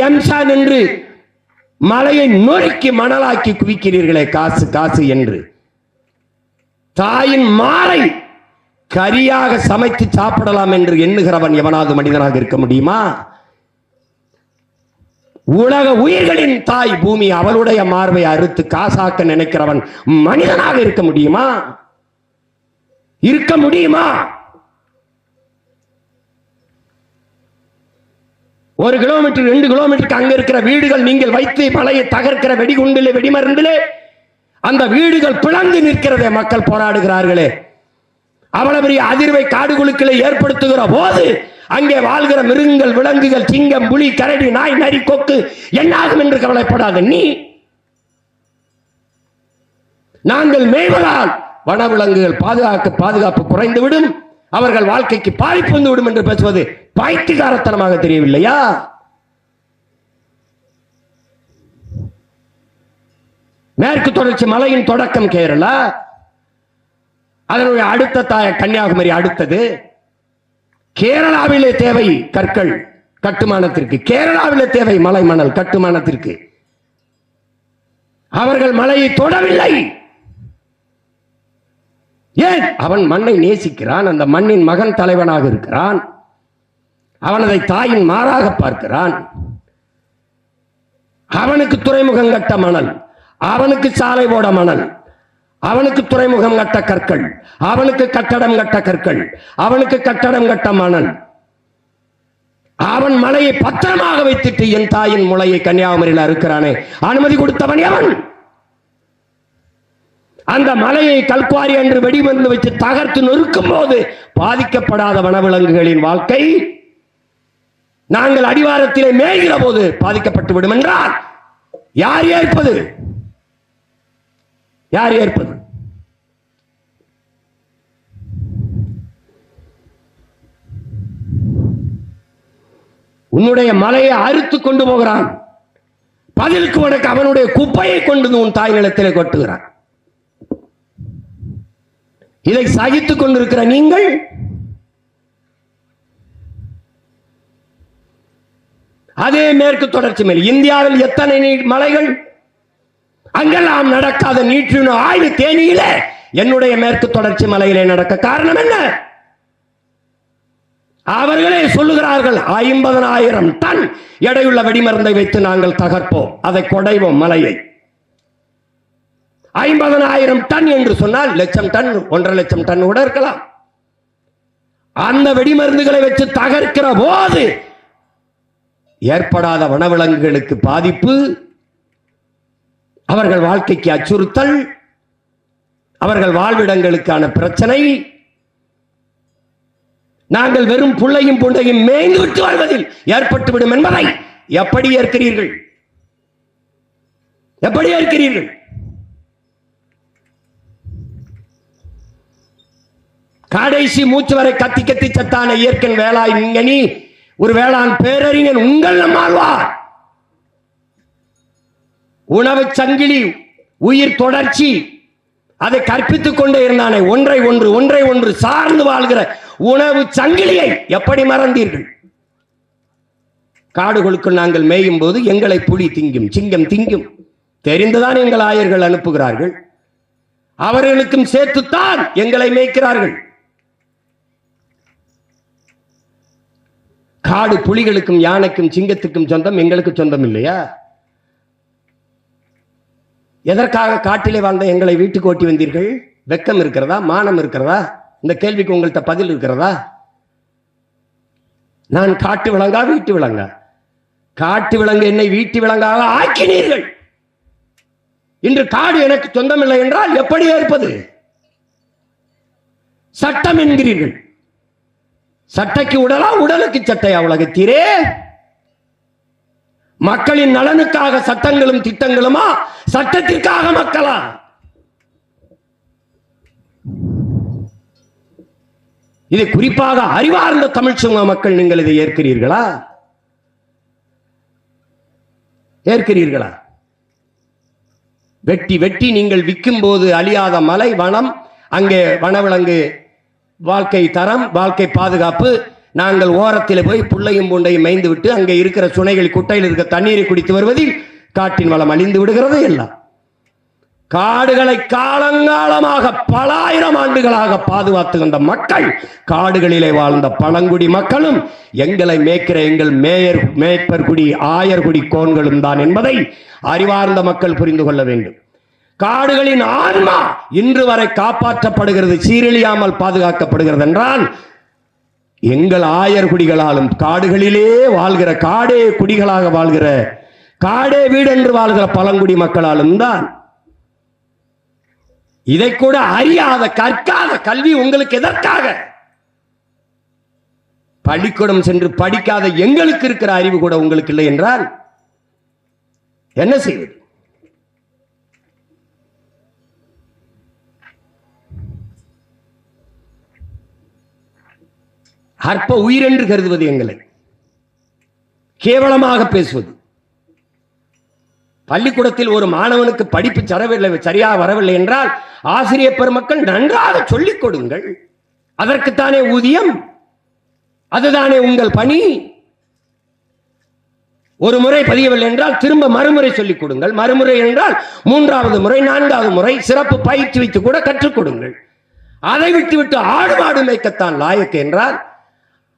எம்சான் என்று மலையை நொறுக்கி மணலாக்கி குவிக்கிறீர்களே, காசு காசு என்று. தாயின் மாலை கரியாக சமைத்து சாப்பிடலாம் என்று எண்ணுகிறவன் எவனாவது மனிதனாக இருக்க முடியுமா? உலக உயிர்களின் தாய் பூமி, அவளுடைய மார்பை அறுத்து காசாக்க நினைக்கிறவன் மனிதனாக இருக்க முடியுமா? இருக்க முடியுமா? 1 கிலோமீட்டர் 2 கிலோமீட்டருக்கு அங்க இருக்கிற வீடுகள் நீங்கள் வைத்து மலையை தகர்க்கிற வெடிகுண்டிலே வெடிமருந்திலே அந்த வீடுகள் பிளந்து நிற்கிறதே, மக்கள் போராடுகிறார்களே. அவ்வளவு பெரிய அதிர்வை காடுகுழுக்களை ஏற்படுத்துகிற போது அங்கே வாழ்கிற மிருகங்கள், விலங்குகள், சிங்கம், புலி, கரடி, நாய், நரி, கொக்கு என்னாகும் என்று கவலைப்படாத நீ. நாங்கள் மேய்வதால் வனவிலங்குகள் பாதுகாப்பு குறைந்துவிடும், அவர்கள் வாழ்க்கைக்கு பாதிப்பு வந்துவிடும் என்று பேசுவது பைத்தியக்காரத்தனமாக தெரியவில்லையா? மேற்கு தொடர்ச்சி மலையின் தொடக்கம் கேரளா, அதனுடைய அடுத்த தாய கன்னியாகுமரி, அடுத்தது கேரளாவிலே தேவை கற்கள் கட்டுமானத்திற்கு, கேரளாவிலே தேவை மலை மணல் கட்டுமானத்திற்கு. அவர்கள் மலையை தொடவில்லை. ஏன்? அவன் மண்ணை நேசிக்கிறான், அந்த மண்ணின் மகன் தலைவனாக இருக்கிறான், அவன் அதை தாயின் மாறாக பார்க்கிறான். அவனுக்கு துறைமுகம் கட்ட மணல், அவனுக்கு சாலை போட மணல், அவனுக்கு துறைமுகம் கட்ட கற்கள், அவனுக்கு கட்டடம் கட்ட கற்கள், அவனுக்கு கட்டடம் கட்ட மணல். அவன் மலையை பத்திரமாக வைத்துட்டு என் தாயின் முளையை கன்னியாகுமரியில் இருக்கிறானே, அனுமதி கொடுத்தவன் எவன்? அந்த மலையை கல்குவாரி என்று வெடிமருந்து வச்சு தகர்த்து நொறுக்கும் போது பாதிக்கப்படாத வனவிலங்குகளின் வாழ்க்கை நாங்கள் அடிவாரத்திலே மேய்கிற போது பாதிக்கப்பட்டு விடும் என்றால் யார் ஏற்பது? யார் ஏற்பது? உன்னுடைய மலையை அறுத்து கொண்டு போகிறான், பதிலுக்கு உனக்கு அவனுடைய குப்பையை கொண்டு உன் தாய் நிலத்திலே கொட்டுகிறான். இதை சகித்துக் கொண்டிருக்கிற நீங்கள் அதே மேற்கு தொடர்ச்சி மேல் இந்தியாவில் எத்தனை மலைகள், அங்கெல்லாம் நடக்காத நீற்றின ஆய்வு தேனியில என்னுடைய மேற்கு தொடர்ச்சி மலையிலே நடக்க காரணம் என்ன? அவர்களே சொல்லுகிறார்கள் 50,000 டன் எடையுள்ள வெடிமருந்தை வைத்து நாங்கள் தகர்ப்போம், அதை கொடைவோம் மலையை. 50,000 டன் என்று சொன்னால் 1,00,000 டன் 1.5 லட்சம் டன் கூட இருக்கலாம். அந்த வெடிமருந்துகளை வச்சு தகர்க்கிற போது ஏற்படாத வனவிலங்குகளுக்கு பாதிப்பு, அவர்கள் வாழ்க்கைக்கு அச்சுறுத்தல், அவர்கள் வாழ்விடங்களுக்கான பிரச்சனை. நாங்கள் வெறும் புள்ளையும் புண்டையும் மேய்ந்து விட்டு வாழ்வதில் ஏற்பட்டுவிடும் என்பதை எப்படி ஏற்கிறீர்கள்? எப்படி ஏற்கிறீர்கள்? கடைசி மூச்சு வரை கத்தி கத்தி சத்தான இயற்கை வேளாண் விஞ்ஞானி, ஒரு வேளாண் பேரறிஞன் உங்கள் நம்மாழ்வார். உணவு சங்கிலி, உயிர் தொடர்ச்சி, அதை கற்பித்துக் கொண்டே இருந்தானே, ஒன்றை ஒன்று சார்ந்து வாழ்கிற உணவு சங்கிலியை எப்படி மறந்தீர்கள்? காடுகளுக்கு நாங்கள் மேயும் போது எங்களை புலி திங்கும், சிங்கம் திங்கும் தெரிந்துதான் எங்கள் ஆயர்கள் அனுப்புகிறார்கள். அவர்களுக்கும் சேர்த்துத்தான் எங்களை மேய்க்கிறார்கள். காடு புலிகளுக்கும் யானைக்கும் சிங்கத்துக்கும் சொந்தம், எங்களுக்கு சொந்தம் இல்லையா? எதற்காக காட்டிலே வாழ்ந்த எங்களை வீட்டுக்கு ஓட்டி வந்தீர்கள்? வெக்கம் இருக்கிறதா? மானம் இருக்கிறதா? இந்த கேள்விக்கு உங்கள்கிட்ட பதில் இருக்கிறதா? நான் காட்டு விலங்கா வீட்டு விலங்கா? காட்டு விலங்கு என்னை வீட்டு விலங்காக ஆக்கினீர்கள். இன்று காடு எனக்கு சொந்தமில்லை என்றால் எப்படி ஏற்பது? சட்டம் என்கிறீர்கள். சட்டைக்கு உடலா, உடலுக்கு சட்டையா உலகத்தீரே? மக்களின் நலனுக்காக சட்டங்களும் திட்டங்களுமா, சட்டத்திற்காக மக்களா? இதை குறிப்பாக அறிவார்ந்த தமிழ் சமூக மக்கள் நீங்கள் இதை ஏற்கிறீர்களா? ஏற்கிறீர்களா? வெட்டி வெட்டி நீங்கள் விற்கும் போது அழியாத மலை வனம், அங்கே வனவிலங்கு வாழ்க்கை தரம், வாழ்க்கை பாதுகாப்பு, நாங்கள் ஓரத்தில் போய் புள்ளையும் பூண்டையும் மேய்ந்து விட்டு அங்கே இருக்கிற சுனைகள் குட்டையில் இருக்க தண்ணீரை குடித்து வருவதில் காட்டின் வளம் அழிந்து விடுகிறது. எல்லாம் காடுகளை காலங்காலமாக பல ஆயிரம் ஆண்டுகளாக பாதுகாத்து வந்த மக்கள், காடுகளிலே வாழ்ந்த பழங்குடி மக்களும் எங்களை மேய்க்கிற எங்கள் மேய்ப்பர் குடி ஆயர்குடி கோன்களும் தான் என்பதை அறிவார்ந்த மக்கள் புரிந்து கொள்ள வேண்டும். காடுகளின் ஆன்மா இன்று வரை காப்பாற்றப்படுகிறது, சீரழியாமல் பாதுகாக்கப்படுகிறது என்றால் எங்கள் ஆயர்குடிகளாலும் காடுகளிலே வாழ்கிற, காடே குடிகளாக வாழ்கிற, காடே வீடென்று வாழ்கிற பழங்குடி மக்களாலும் தான். இதை கூட அறியாத, கற்காத கல்வி உங்களுக்கு எதற்காக? பள்ளிக்கூடம் சென்று படிக்காத எங்களுக்கு இருக்கிற அறிவு கூட உங்களுக்கு இல்லை என்றால் என்ன செய்வது? அற்ப உயிர் என்று கருதுவது, எங்களை கேவலமாக பேசுவது. பள்ளிக்கூடத்தில் ஒரு மாணவனுக்கு படிப்பு சரியாக வரவில்லை என்றால் ஆசிரியர் பெருமக்கள் நன்றாக சொல்லிக் கொடுங்கள். அதற்குத்தானே ஊதியம், அதுதானே உங்கள் பணி. ஒரு முறை பதியவில்லை என்றால் திரும்ப மறுமுறை சொல்லிக் கொடுங்கள். மறுமுறை என்றால் 3வது முறை 4வது முறை சிறப்பு பயிற்சி வைத்து கூட கற்றுக் கொடுங்கள். அதை விட்டுவிட்டு ஆடு மாடு மேய்க்கத்தான் லாயக்கு என்றால்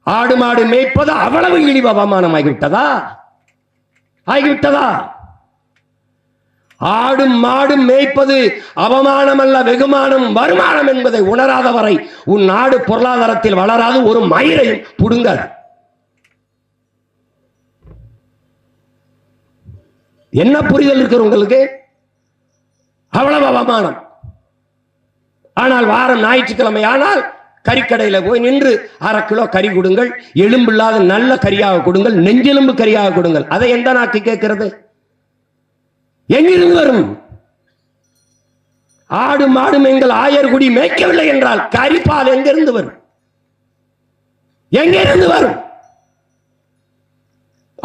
ஆடு மாடு மேய்ப்பது அவ்வளவு இழிவு அவமானம் ஆகிவிட்டதா? ஆடும் மாடும் மேய்ப்பது அவமானம் அல்ல, வெகுமானம், வருமானம் என்பதை உணராத வரை உன் நாடு பொருளாதாரத்தில் வளராது, ஒரு மயிரையும் புடுங்காது. என்ன புரிதல் இருக்கிற உங்களுக்கு? அவ்வளவு அவமானம். ஆனால் வாரம் ஞாயிற்றுக்கிழமை ஆனால் கறிக்கடையில போய் நின்று 1/2 கிலோ கறி கொடுங்கள், எலும்பில்லாத நல்ல கறியாக கொடுங்கள், நெஞ்செலும்பு கறியாக கொடுங்கள். அதை எந்த நாக்கு கேட்கிறது? எங்கிருந்து வரும்? ஆடு மாடும் எங்கள் ஆயர்குடி மேய்க்கவில்லை என்றால் கரிபால் எங்கிருந்து வரும்? எங்கிருந்து வரும்?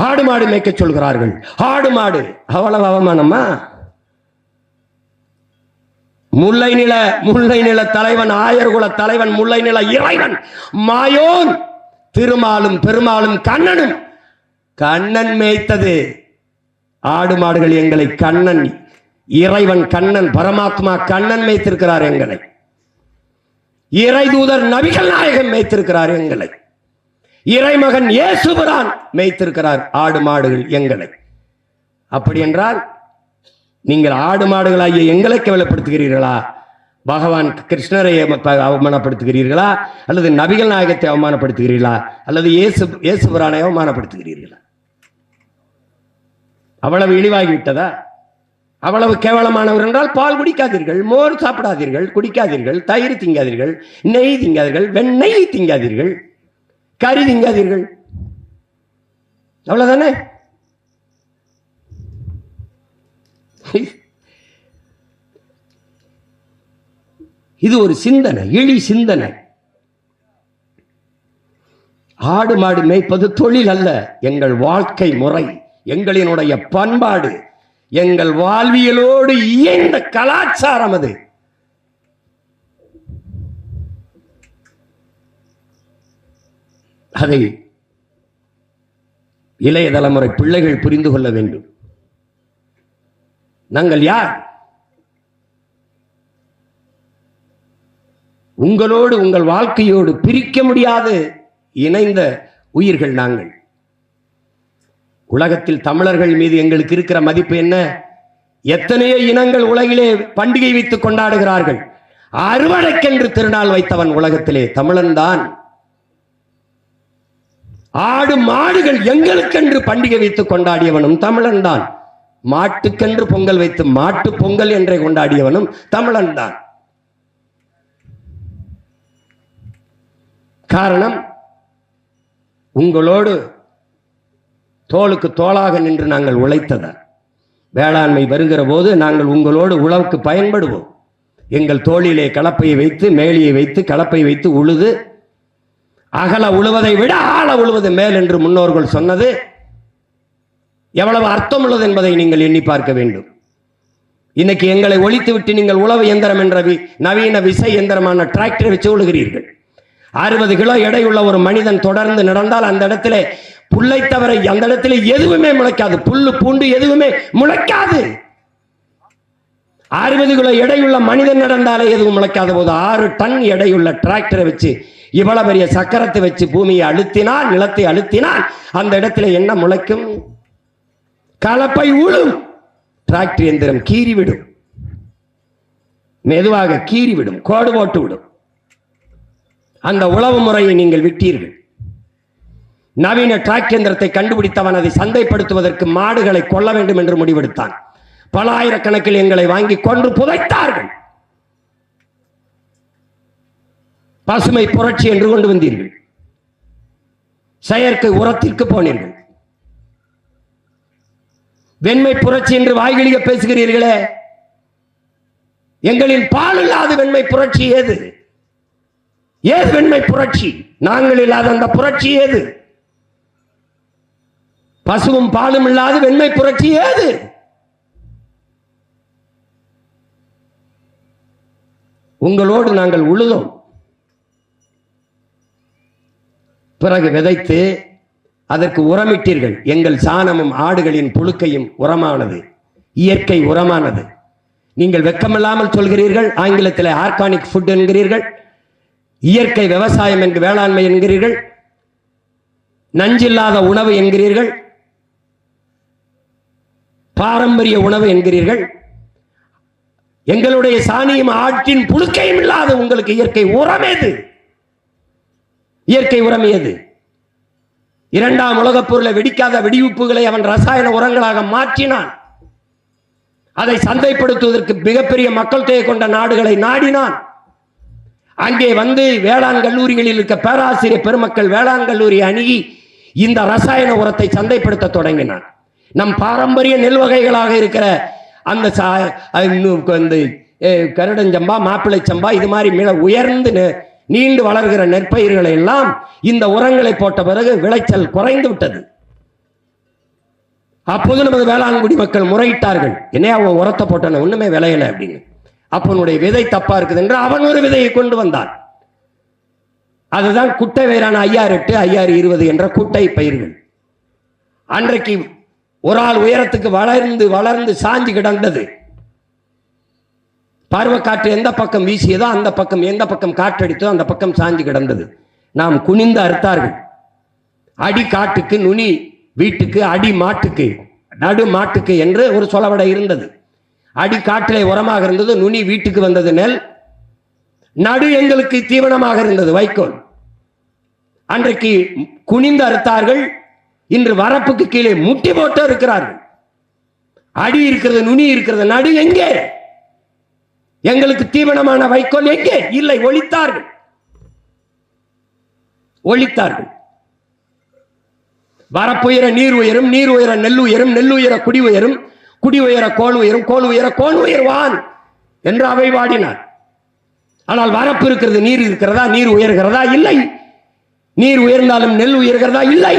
ஆடு மாடு மேய்க்க சொல்கிறார்கள். ஆடு மாடு அவ்வளவு அவமானமா? முல்லை நில தலைவன், ஆயர்குல தலைவன், முல்லை நில இறைவன் மாயோன் திருமாலும் பெருமாளும் கண்ணனும், கண்ணன் மேய்த்தது ஆடு மாடுகள். எங்களை கண்ணன், இறைவன் கண்ணன், பரமாத்மா கண்ணன் மேய்த்திருக்கிறார் எங்களை. இறை தூதர் நபிகள் நாயகம் மேய்த்திருக்கிறார் எங்களை. இறைமகன் இயேசுபிரான் மேய்த்திருக்கிறார் ஆடு மாடுகள் எங்களை. அப்படி என்றால் நீங்கள் ஆடு மாடுகளாகிய எங்களை கேவலப்படுத்துகிறீர்களா? பகவான் கிருஷ்ணரை அவமானப்படுத்துகிறீர்களா? அல்லது நபிகள் நாயகத்தை அவமானப்படுத்துகிறீர்களா? அல்லது இயேசுபிரானை அவமானப்படுத்துகிறீர்களா? அவ்வளவு இழிவாகிவிட்டதா? அவ்வளவு கேவலமானவர் என்றால் பால் குடிக்காதீர்கள், மோர் சாப்பிடாதீர்கள், குடிக்காதீர்கள், தயிர் திங்காதீர்கள், நெய் திங்காதீர்கள், வெண்ணெய் திங்காதீர்கள், கறி திங்காதீர்கள். அவ்வளவுதானே? இது ஒரு சிந்தனை, எளி சிந்தனை. ஆடு மாடு மேய்ப்பது தொழில் அல்ல, எங்கள் வாழ்க்கை முறை, எங்களினுடைய பண்பாடு, எங்கள் வாழ்வியலோடு இயைந்த கலாச்சாரம் அது. அதை இளைய தலைமுறை பிள்ளைகள் புரிந்து கொள்ள வேண்டும். நாங்கள் யார்? உங்களோடு, உங்கள் வாழ்க்கையோடு பிரிக்க முடியாது இணைந்த உயிர்கள் நாங்கள். உலகத்தில் தமிழர்கள் மீது எங்களுக்கு இருக்கிற மதிப்பு என்ன? எத்தனையோ இனங்கள் உலகிலே பண்டிகை வைத்து கொண்டாடுகிறார்கள். அறுவடைக்கென்று திருநாள் வைத்தவன் உலகத்திலே தமிழன் தான். ஆடு மாடுகள் எங்களுக்கென்று பண்டிகை வைத்து கொண்டாடியவனும் தமிழன் தான். மாட்டுக்கென்று பொங்கல் வைத்து மாட்டு பொங்கல் என்றே கொண்டாடியவனும் தமிழன் தான். காரணம், உங்களோடு தோளுக்கு தோளாக நின்று நாங்கள் உழைத்ததால். வேளாண்மை வருகிற போது நாங்கள் உங்களோடு உழவுக்கு பயன்படுவோம். எங்கள் தோளிலே கலப்பையை வைத்து, மேலியை வைத்து, கலப்பை வைத்து உழுது, அகல உழுவதை விட ஆழ உழுவது மேல் என்று முன்னோர்கள் சொன்னது எவ்வளவு அர்த்தம் உள்ளது என்பதை நீங்கள் எண்ணி பார்க்க வேண்டும். இன்னைக்கு எங்களை ஒழித்து விட்டு நீங்கள் உழவு இயந்திரம் என்ற நவீன விசை இயந்திரமான டிராக்டரை வச்சு உழுகிறீர்கள். 60 கிலோ எடையுள்ள ஒரு மனிதன் தொடர்ந்து நடந்தால் அந்த இடத்துல புல்லை தவிர அந்த இடத்துல எதுவுமே முளைக்காது. புல்லு பூண்டு எதுவுமே முளைக்காது. 60 கிலோ எடையுள்ள மனிதன் நடந்தாலே எதுவும் முளைக்காத போது 6 டன் எடையுள்ள டிராக்டரை வச்சு இவ்வளவு பெரிய சக்கரத்தை வச்சு பூமியை அழுத்தினால், நிலத்தை அழுத்தினால் அந்த இடத்துல என்ன முளைக்கும்? கலப்பை உழும். டிராக்டர் இயந்திரம் கீறிவிடும், மெதுவாக கீறிவிடும், கோடு போட்டு விடும். அந்த உழவு முறையை நீங்கள் விட்டீர்கள். நவீன டிராக்டர் இயந்திரத்தை கண்டுபிடித்தவன் அதை சந்தைப்படுத்துவதற்கு மாடுகளை கொல்ல வேண்டும் என்று முடிவெடுத்தான். பல ஆயிரக்கணக்கில் எங்களை வாங்கி கொன்று புதைத்தார்கள். பசுமை புரட்சி என்று கொண்டு வந்தீர்கள். செயற்கை உரத்திற்கு போனீர்கள். வெண்மை புரட்சி என்று வாய்களிக பேசுகிறீர்களே, எங்களின் பால் இல்லாத வெண்மை புரட்சி ஏது? ஏது வெண்மை புரட்சி? நாங்கள் இல்லாத அந்த புரட்சி ஏது? பசுவும் பாலும் இல்லாத வெண்மை புரட்சி ஏது? உங்களோடு நாங்கள் உழுதோம், பிறகு விதைத்து அதற்கு உரமிட்டீர்கள். எங்கள் சாணமும் ஆடுகளின் புழுக்கையும் உரமானது, இயற்கை உரமானது. நீங்கள் வெக்கமில்லாமல் சொல்கிறீர்கள், ஆங்கிலத்தில் ஆர்கானிக் ஃபுட் என்கிறீர்கள், இயற்கை விவசாயம் என்று வேளாண்மை என்கிறீர்கள், நஞ்சில்லாத உணவு என்கிறீர்கள், பாரம்பரிய உணவு என்கிறீர்கள். எங்களுடைய சாணியும் ஆட்டின் புழுக்கையும் இல்லாத உங்களுக்கு இயற்கை உரம் ஏது? இயற்கை உரம் ஏது? 2ஆம் உலகப் போரில் வெடிக்காத வெடிவுப்புகளை அவன் ரசாயன உரங்களாக மாற்றினான். அதை சந்தைப்படுத்துவதற்கு மிகப்பெரிய மக்கள் தொகை கொண்ட நாடுகளை நாடினான். அங்கே வந்து வேளாண் கல்லூரிகளில் இருக்க பேராசிரியர் பெருமக்கள் வேளாண் கல்லூரி அணுகி இந்த ரசாயன உரத்தை சந்தைப்படுத்த தொடங்கினான். நம் பாரம்பரிய நெல் வகைகளாக இருக்கிற அந்த கருடஞ்சம்பா, மாப்பிள்ளை சம்பா, இது மாதிரி மிக உயர்ந்து நீண்டு வளர்கிற நெற்பயிர்களை எல்லாம் இந்த உரங்களை போட்ட பிறகு விளைச்சல் குறைந்து விட்டது. அப்போது நமது வேளாண்குடி மக்கள் முறையிட்டார்கள், என்னையா அவன் உரத்தை போட்டான ஒண்ணுமே விளையலை அப்படின்னு. அப்பனுடைய விதை தப்பா இருக்குது என்று அவன் ஒரு விதையை கொண்டு வந்தான். அதுதான் குட்டை வயிறான 5008, 5020 என்ற குட்டை பயிர்கள். அன்றைக்கு ஒரு ஆள் உயரத்துக்கு வளர்ந்து வளர்ந்து சாஞ்சி கிடந்தது. பருவக்காற்று எந்த பக்கம் வீசியதோ அந்த பக்கம், எந்த பக்கம் காற்றடித்தோ அந்த பக்கம் சாஞ்சி கிடந்தது. நாம் குனிந்து அறுத்தார்கள். அடி காட்டுக்கு, நுனி வீட்டுக்கு, அடி மாட்டுக்கு, நடு மாட்டுக்கு என்று ஒரு சொலவடை இருந்தது. அடி காட்டிலே உரமாக இருந்தது, நுனி வீட்டுக்கு வந்தது நெல், நடு எங்களுக்கு தீவனமாக இருந்தது வைக்கோல். அன்றைக்கு குனிந்து அறுத்தார்கள். இன்று வரப்புக்கு கீழே முட்டி போட்டு இருக்கிறார்கள். அடி இருக்கிறது, நுனி இருக்கிறது, நடு எங்கே? எங்களுக்கு தீவனமான வைக்கோல் எங்கே? இல்லை, ஒழித்தார்கள். ஒழித்தார்கள். வரப்புயர நீர் உயரும், நீர் உயர நெல் உயரும், நெல் உயர குடி உயரும், குடி உயர கோல் உயரும், கோல் உயர கோல் உயர்வான் என்று அவை வாடினார். ஆனால் வரப்பு இருக்கிறது, நீர் இருக்கிறதா? நீர் உயர்கிறதா? இல்லை. நீர் உயர்ந்தாலும் நெல் உயர்கிறதா? இல்லை.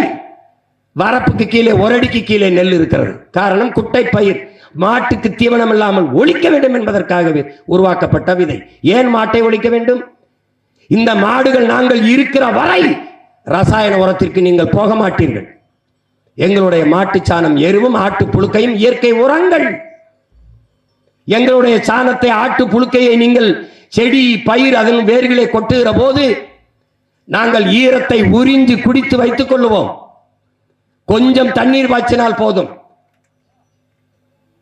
வரப்புக்கு கீழே, ஒரு அடிக்கு கீழே நெல் இருக்கிறது. காரணம், குட்டை பயிர், மாட்டுக்கு தீவனம் இல்லாமல் ஒழிக்க வேண்டும் என்பதற்காகவே உருவாக்கப்பட்ட விதை. ஏன் மாட்டை ஒழிக்க வேண்டும்? இந்த மாடுகள் நாங்கள் இருக்கிற வரை ரசாயன உரத்திற்கு நீங்கள் போக மாட்டீர்கள். எங்களுடைய மாட்டு சாணம், எருவும் ஆட்டு புழுக்கையும் இயற்கை உரங்கள். எங்களுடைய சாணத்தை, ஆட்டு புழுக்கையை நீங்கள் செடி பயிர் அதன் வேர்களை கொட்டுகிற போது நாங்கள் ஈரத்தை உறிஞ்சி குடித்து வைத்துக் கொள்ளுவோம். கொஞ்சம் தண்ணீர் பாய்ச்சினால் போதும்.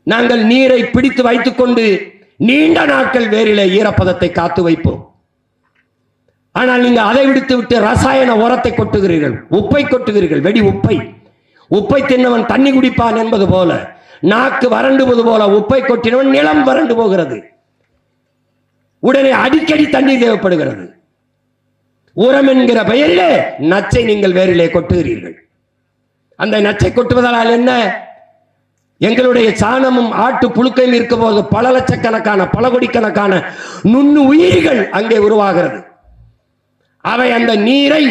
நாங்கள் நீரை பிடித்து வைத்துக் கொண்டு நீண்ட நாட்கள் வேரிலே ஈரப்பதத்தை காத்து வைப்போம். ஆனால் நீங்கள் அதை விடுத்து விட்டு ரசாயன உரத்தை கொட்டுகிறீர்கள், உப்பை கொட்டுகிறீர்கள், வெடி உப்பை. உப்பை தின்னவன் தண்ணி குடிப்பான் என்பது போல, நாக்கு வறண்டுவது போல உப்பை கொட்டினவன் நிலம் வறண்டு போகிறது. உடனே அடிக்கடி தண்ணீர் தேவைப்படுகிறது. உரம் என்கிற பெயரிலே நச்சை நீங்கள் வேரிலே கொட்டுகிறீர்கள். அந்த நச்சை கொட்டுவதால் என்ன? எங்களுடைய சாணமும் ஆட்டு புழுக்கையும் இருக்கும் போது பல லட்சக்கணக்கான, பல கோடிக்கணக்கான நுண்ணு உயிரிகள் அங்கே உருவாகிறது. அவை அந்த நீரை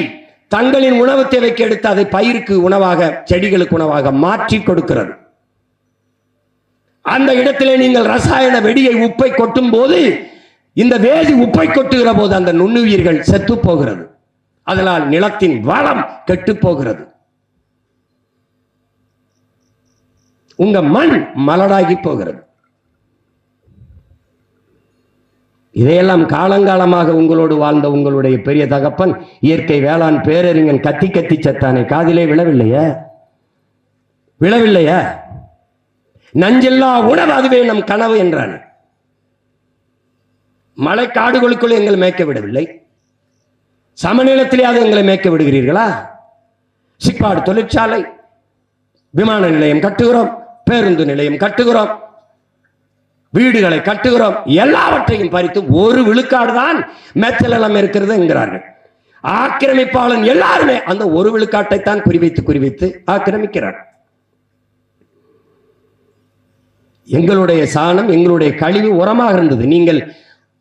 தங்களின் உணவு தேவைக்கு எடுத்து அதை பயிருக்கு உணவாக, செடிகளுக்கு உணவாக மாற்றி கொடுக்கிறது. அந்த இடத்திலே நீங்கள் ரசாயன வெடியை, உப்பை கொட்டும் போது, இந்த வேதி உப்பை கொட்டுகிற போது அந்த நுண்ணுயிர்கள் செத்து போகிறது. அதனால் நிலத்தின் வளம் கெட்டு போகிறது. உங்க மண் மலடாகி போகிறது. இதையெல்லாம் காலங்காலமாக உங்களோடு வாழ்ந்த உங்களுடைய பெரிய தகப்பன் இயற்கை வேளாண் பேரறிஞன் கத்தி கத்தி செத்தானே, காதிலே விழவில்லையா? விழவில்லையா? நஞ்சில்லா உணவு அதுவே நம் கனவு என்றான். மலை காடுகளுக்குள் எங்களை மேய்க்க விடவில்லை, சமநிலத்திலே அது எங்களை மேய்க்க விடுகிறீர்களா? சிப்பாடு தொழிற்சாலை, விமான நிலையம் கட்டுகிறோம், பேருந்து நிலையம் கட்டுகிறோம், வீடுகளை கட்டுகிறோம், எல்லாவற்றையும் பறித்து 1 விழுக்காடு தான் மேச்சலம் இருக்கிறது என்கிறார்கள். ஆக்கிரமிப்பாளன் எல்லாருமே அந்த 1 விழுக்காட்டை தான் குறிவைத்து ஆக்கிரமிக்கிறார். எங்களுடைய சாணம், எங்களுடைய கழிவு உரமாக இருந்தது. நீங்கள்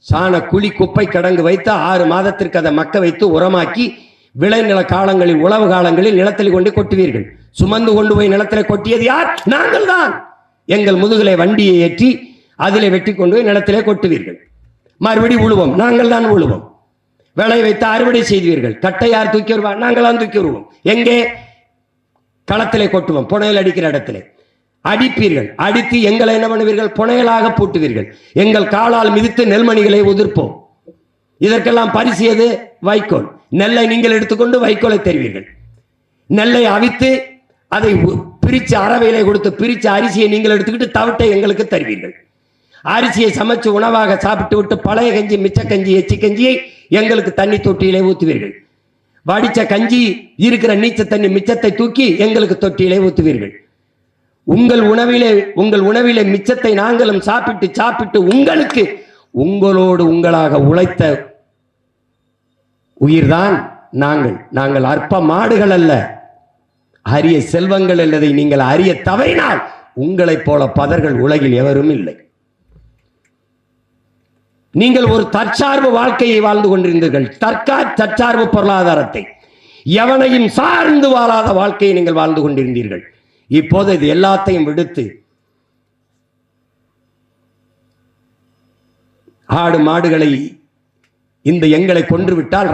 சாண குழி, குப்பை கிடங்கு வைத்து 6 மாதத்திற்கு அதை மக்க வைத்து உரமாக்கி விளைநில காலங்களில், உழவு காலங்களில் நிலத்தில் கொண்டு கொட்டுவீர்கள். சுமந்து கொண்டு போய் நிலத்தில் கொட்டியது யார்? நாங்கள் தான். எங்கள் முதுகலை வண்டியை ஏற்றி அதிலே வெட்டி கொண்டு போய் நிலத்திலே கொட்டுவீர்கள். மறுபடி உழுவோம், நாங்கள் தான் உழுவோம். விளை வைத்து அறுவடை செய்வீர்கள். கட்டை யார் தூக்கி வருவார்? நாங்கள் தான் தூக்கி வருவோம். எங்கே? களத்திலே கொட்டுவோம், புனையல் அடிக்கிற இடத்திலே அடிப்பீர்கள். அடித்து எங்களை என்ன பண்ணுவீர்கள்? புனையலாக பூட்டுவீர்கள். எங்கள் காலால் மிதித்து நெல்மணிகளை உதிர்ப்போம். இதற்கெல்லாம் பரிசு எது? வைக்கோல். நெல்லை நீங்கள் எடுத்துக்கொண்டு வைக்கோலை தருவீர்கள். நெல்லை அவித்து அதை பிரித்து அரவையிலே கொடுத்து பிரித்து அரிசியை நீங்கள் எடுத்துக்கிட்டு தவிட்டை எங்களுக்கு தருவீர்கள். அரிசியை சமைச்சு உணவாக சாப்பிட்டு விட்டு பழைய கஞ்சி, மிச்ச கஞ்சி, எச்சி கஞ்சியை எங்களுக்கு தண்ணி தொட்டியிலே ஊற்றுவீர்கள். வடிச்ச கஞ்சி இருக்கிற நீச்ச தண்ணி மிச்சத்தை தூக்கி எங்களுக்கு தொட்டியிலே ஊற்றுவீர்கள். உங்கள் உணவிலே மிச்சத்தை நாங்களும் சாப்பிட்டு உங்களுக்கு உங்களோடு உங்களாக உழைத்த உயிர்தான் நாங்கள் அற்ப மாடுகள் அல்ல, அரிய செல்வங்கள் அல்லதை நீங்கள் அறிய தவறினால் உங்களைப் போல பதர்கள் உலகில் எவரும் இல்லை. நீங்கள் ஒரு தற்சார்பு வாழ்க்கையை வாழ்ந்து கொண்டிருந்தீர்கள். தற்சார்பு பொருளாதாரத்தை, எவனையும் சார்ந்து வாழாத வாழ்க்கையை நீங்கள் வாழ்ந்து கொண்டிருந்தீர்கள். இப்போது இது எல்லாத்தையும் விடுத்து ஆடு மாடுகளை எங்களை கொன்று விட்டால்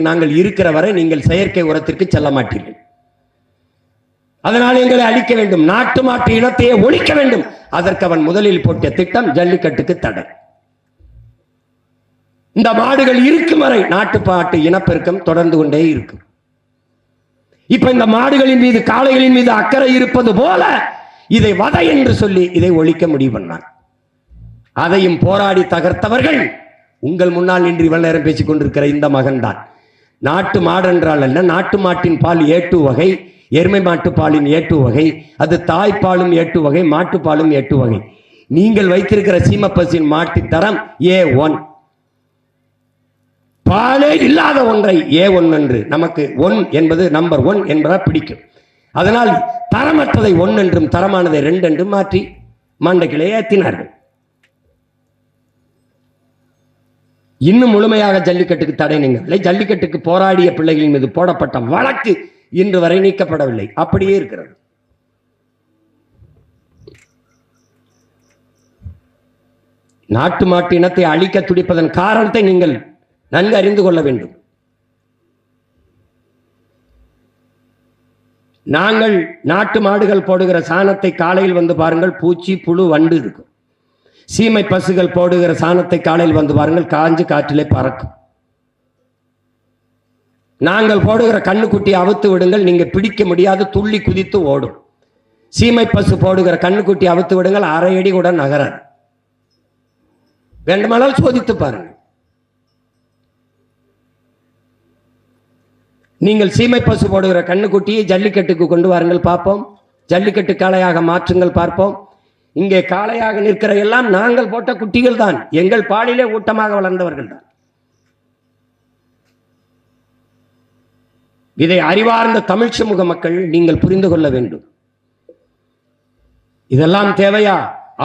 நாங்கள் இருக்கிற வரை நீங்கள் செயற்கை உரத்திற்கு செல்ல மாட்டீர்கள். அதனால் எங்களை அழிக்க வேண்டும், நாட்டு மாட்டு இனத்தையே ஒழிக்க வேண்டும். அதற்கு அவன் முதலில் போட்ட திட்டம் ஜல்லிக்கட்டுக்கு தடை. இந்த மாடுகள் இருக்கும் வரை நாட்டு பாட்டு இனப்பெருக்கம் தொடர்ந்து கொண்டே இருக்கும். இப்ப இந்த மாடுகளின் மீது, காளைகளின் மீது அக்கறை இருப்பது போல இதை வதை என்று சொல்லி இதை ஒழிக்க முடிவு பண்ணார். அதையும் போராடி தகர்த்தவர்கள் உங்கள் முன்னால் நின்று இவ்வளவு நேரம் பேசிக் கொண்டிருக்கிற இந்த மகன்தான். நாட்டு மாடு என்றால் அல்ல, நாட்டு மாட்டின் பால் A2 வகை, எருமை மாட்டு பாலின் A2 வகை, அது தாய்ப்பாலும் A2 வகை, மாட்டுப்பாலும் A2 வகை. நீங்கள் வைத்திருக்கிற சீமப்பசின் மாட்டு தரம் A1. பாலே இல்லாத ஒன்றை A1 என்று, நமக்கு 1 என்பது நம்பர் 1 என்பதா பிடிக்கும். அதனால் தரமற்றதை 1 என்றும் தரமானதை 2 என்றும் மாற்றி மண்டைக்கிலே ஏற்றினார்கள். இன்னும் முழுமையாக ஜல்லிக்கட்டுக்கு தடை நீங்கவில்லை. ஜல்லிக்கட்டுக்கு போராடிய பிள்ளைகளின் மீது போடப்பட்ட வழக்கு இன்று வரை நீக்கப்படவில்லை, அப்படியே இருக்கிறது. நாட்டு மாட்டு இனத்தை அழிக்க துடிப்பதன் காரணத்தை நீங்கள் நன்கு அறிந்து கொள்ள வேண்டும். நாங்கள் நாட்டு மாடுகள் போடுகிற சாணத்தை காலையில் வந்து பாருங்கள், பூச்சி புழு வண்டு இருக்கும். சீமை பசுகள் போடுகிற சாணத்தை காலையில் வந்து பாருங்கள், காஞ்சு காற்றிலே பறக்கும். நாங்கள் போடுகிற கண்ணுக்குட்டியை அவுத்து விடுங்கள், நீங்க பிடிக்க முடியாது, துள்ளி குதித்து ஓடும். சீமை பசு போடுகிற கண்ணுக்குட்டி அவுத்து விடுங்கள், 1/2 அடி கூட நகராது. வேண்டுமானால் சோதித்து பாருங்கள். நீங்கள் சீமை பசு போடுகிற கண்ணுக்குட்டியை ஜல்லிக்கட்டுக்கு கொண்டு வாருங்கள் பார்ப்போம். ஜல்லிக்கட்டு காளையாக மாற்றுங்கள் பார்ப்போம். இங்கே காளையாக நிற்கிற எல்லாம் நாங்கள் போட்ட குட்டிகள் தான், எங்கள் பாலிலே ஊட்டமாக வளர்ந்தவர்கள் தான். இதை அறிவார்ந்த தமிழ் சமூக மக்கள் நீங்கள் புரிந்து கொள்ள வேண்டும். இதெல்லாம் தேவையா?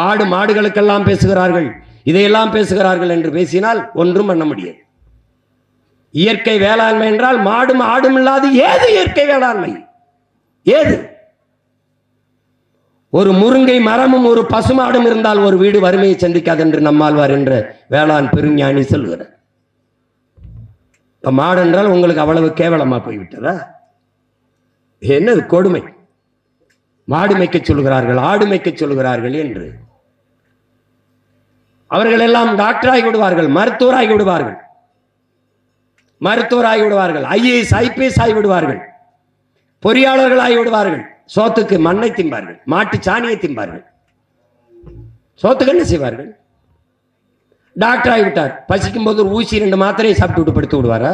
ஆடு மாடுகளுக்கெல்லாம் பேசுகிறார்கள், இதையெல்லாம் பேசுகிறார்கள் என்று பேசினால் ஒன்றும் பண்ண முடியாது. இயற்கை வேளாண்மை என்றால் மாடும் ஆடும் இல்லாது ஏது இயற்கை வேளாண்மை? ஏது? ஒரு முருங்கை மரமும் ஒரு பசுமாடும் இருந்தால் ஒரு வீடு வறுமையை சந்திக்காது என்று நம்மாழ்வார் என்ற வேளாண் பெருஞானி சொல்கிறார். இப்ப மாடு என்றால் உங்களுக்கு அவ்வளவு கேவலமா போய்விட்டதா? என்னது கொடுமை? மாடு மேய்க்க சொல்கிறார்கள், ஆடு மேய்க்க சொல்கிறார்கள் என்று. அவர்கள் எல்லாம் டாக்டராகி விடுவார்கள், மருத்துவராகி விடுவார்கள், மருத்துவராகி விடுவார்கள், ஐஏஎஸ் ஐபிஎஸ் ஆகி விடுவார்கள், பொறியாளர்கள் ஆகி விடுவார்கள். சோத்துக்கு மண்ணை திம்பார்கள், மாட்டு சாணியை திம்பார்கள். சோத்துக்கு என்ன செய்வார்கள்? டாக்டர் ஆகிவிட்டார், பசிக்கும் போது ஒரு ஊசி 2 மாத்திரையை சாப்பிட்டு விட்டு படுத்து விடுவாரா?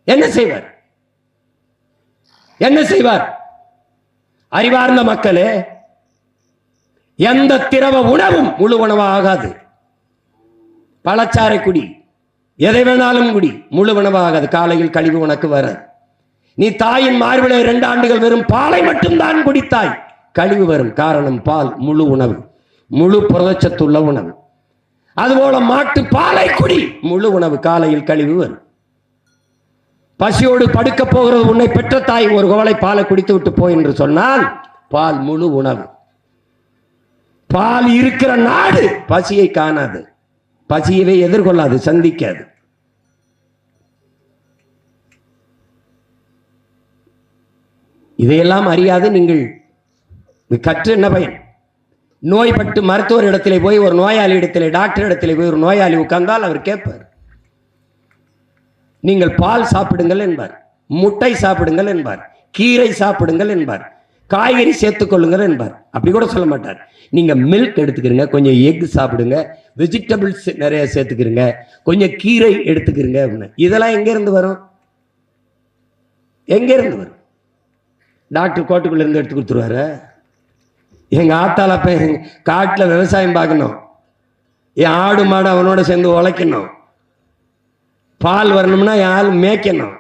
என்ன செய்வார்? என்ன செய்வார்? அறிவார்ந்த மக்களே, எந்த திரவ உணவும் முழு உணவாக ஆகாது. பழச்சாறை குடி, எதை வேணாலும் குடி, முழு உணவாகாது. காலையில் கழிவு உனக்கு வராது. நீ தாயின் மார்பிலே 2 ஆண்டுகள் வெறும் பாலை மட்டும்தான் குடித்தாய், கழிவு வரும். காரணம் பால் முழு உணவு, முழு புரதச்சத்துள்ள உணவு. அதுபோல மாட்டு பாலை குடி, முழு உணவு, காலையில் கழிவு வரும். பசியோடு படுக்க போகிறது உன்னை பெற்ற தாய் ஒரு குவளை பாலை குடித்து விட்டு போய் என்று சொன்னால் பால் முழு உணவு. பால் இருக்கிற நாடு பசியை காணாது, பசியவே எதிர்கொள்ளாது, சந்திக்காது. இதையெல்லாம் அறியாது நீங்கள் கற்று என்ன பயன்? நோய்பட்டு மருத்துவர் இடத்திலே போய், ஒரு நோயாளி இடத்திலே, டாக்டர் இடத்திலே போய் ஒரு நோயாளி உட்கார்ந்தால் அவர் கேட்பார், நீங்கள் பால் சாப்பிடுங்கள் என்பார், முட்டை சாப்பிடுங்கள் என்பார், கீரை சாப்பிடுங்கள் என்பார், காய்கறி சேர்த்துக் கொள்ளுங்கள் என்பார். அப்படி கூட சொல்ல மாட்டார். நீங்க மில்க் எடுத்துக்கிறீங்க, கொஞ்சம் எக் சாப்பிடுங்க, வெஜிடபிள்ஸ் நிறைய சேர்த்துக்கிறீங்க, கொஞ்சம் கீரை எடுத்துக்கிறீங்க அப்படின்னு. இதெல்லாம் எங்க இருந்து வரும்? எங்க இருந்து வரும்? டாக்டர் கோட்டுக்குள்ள இருந்து எடுத்து கொடுத்துருவாரு. எங்க ஆத்தால போய் காட்டுல விவசாயம் பார்க்கணும், என் ஆடு மாடு அவனோட சேர்ந்து உழைக்கணும், பால் வரணும்னா என் ஆள் மேய்க்கணும்.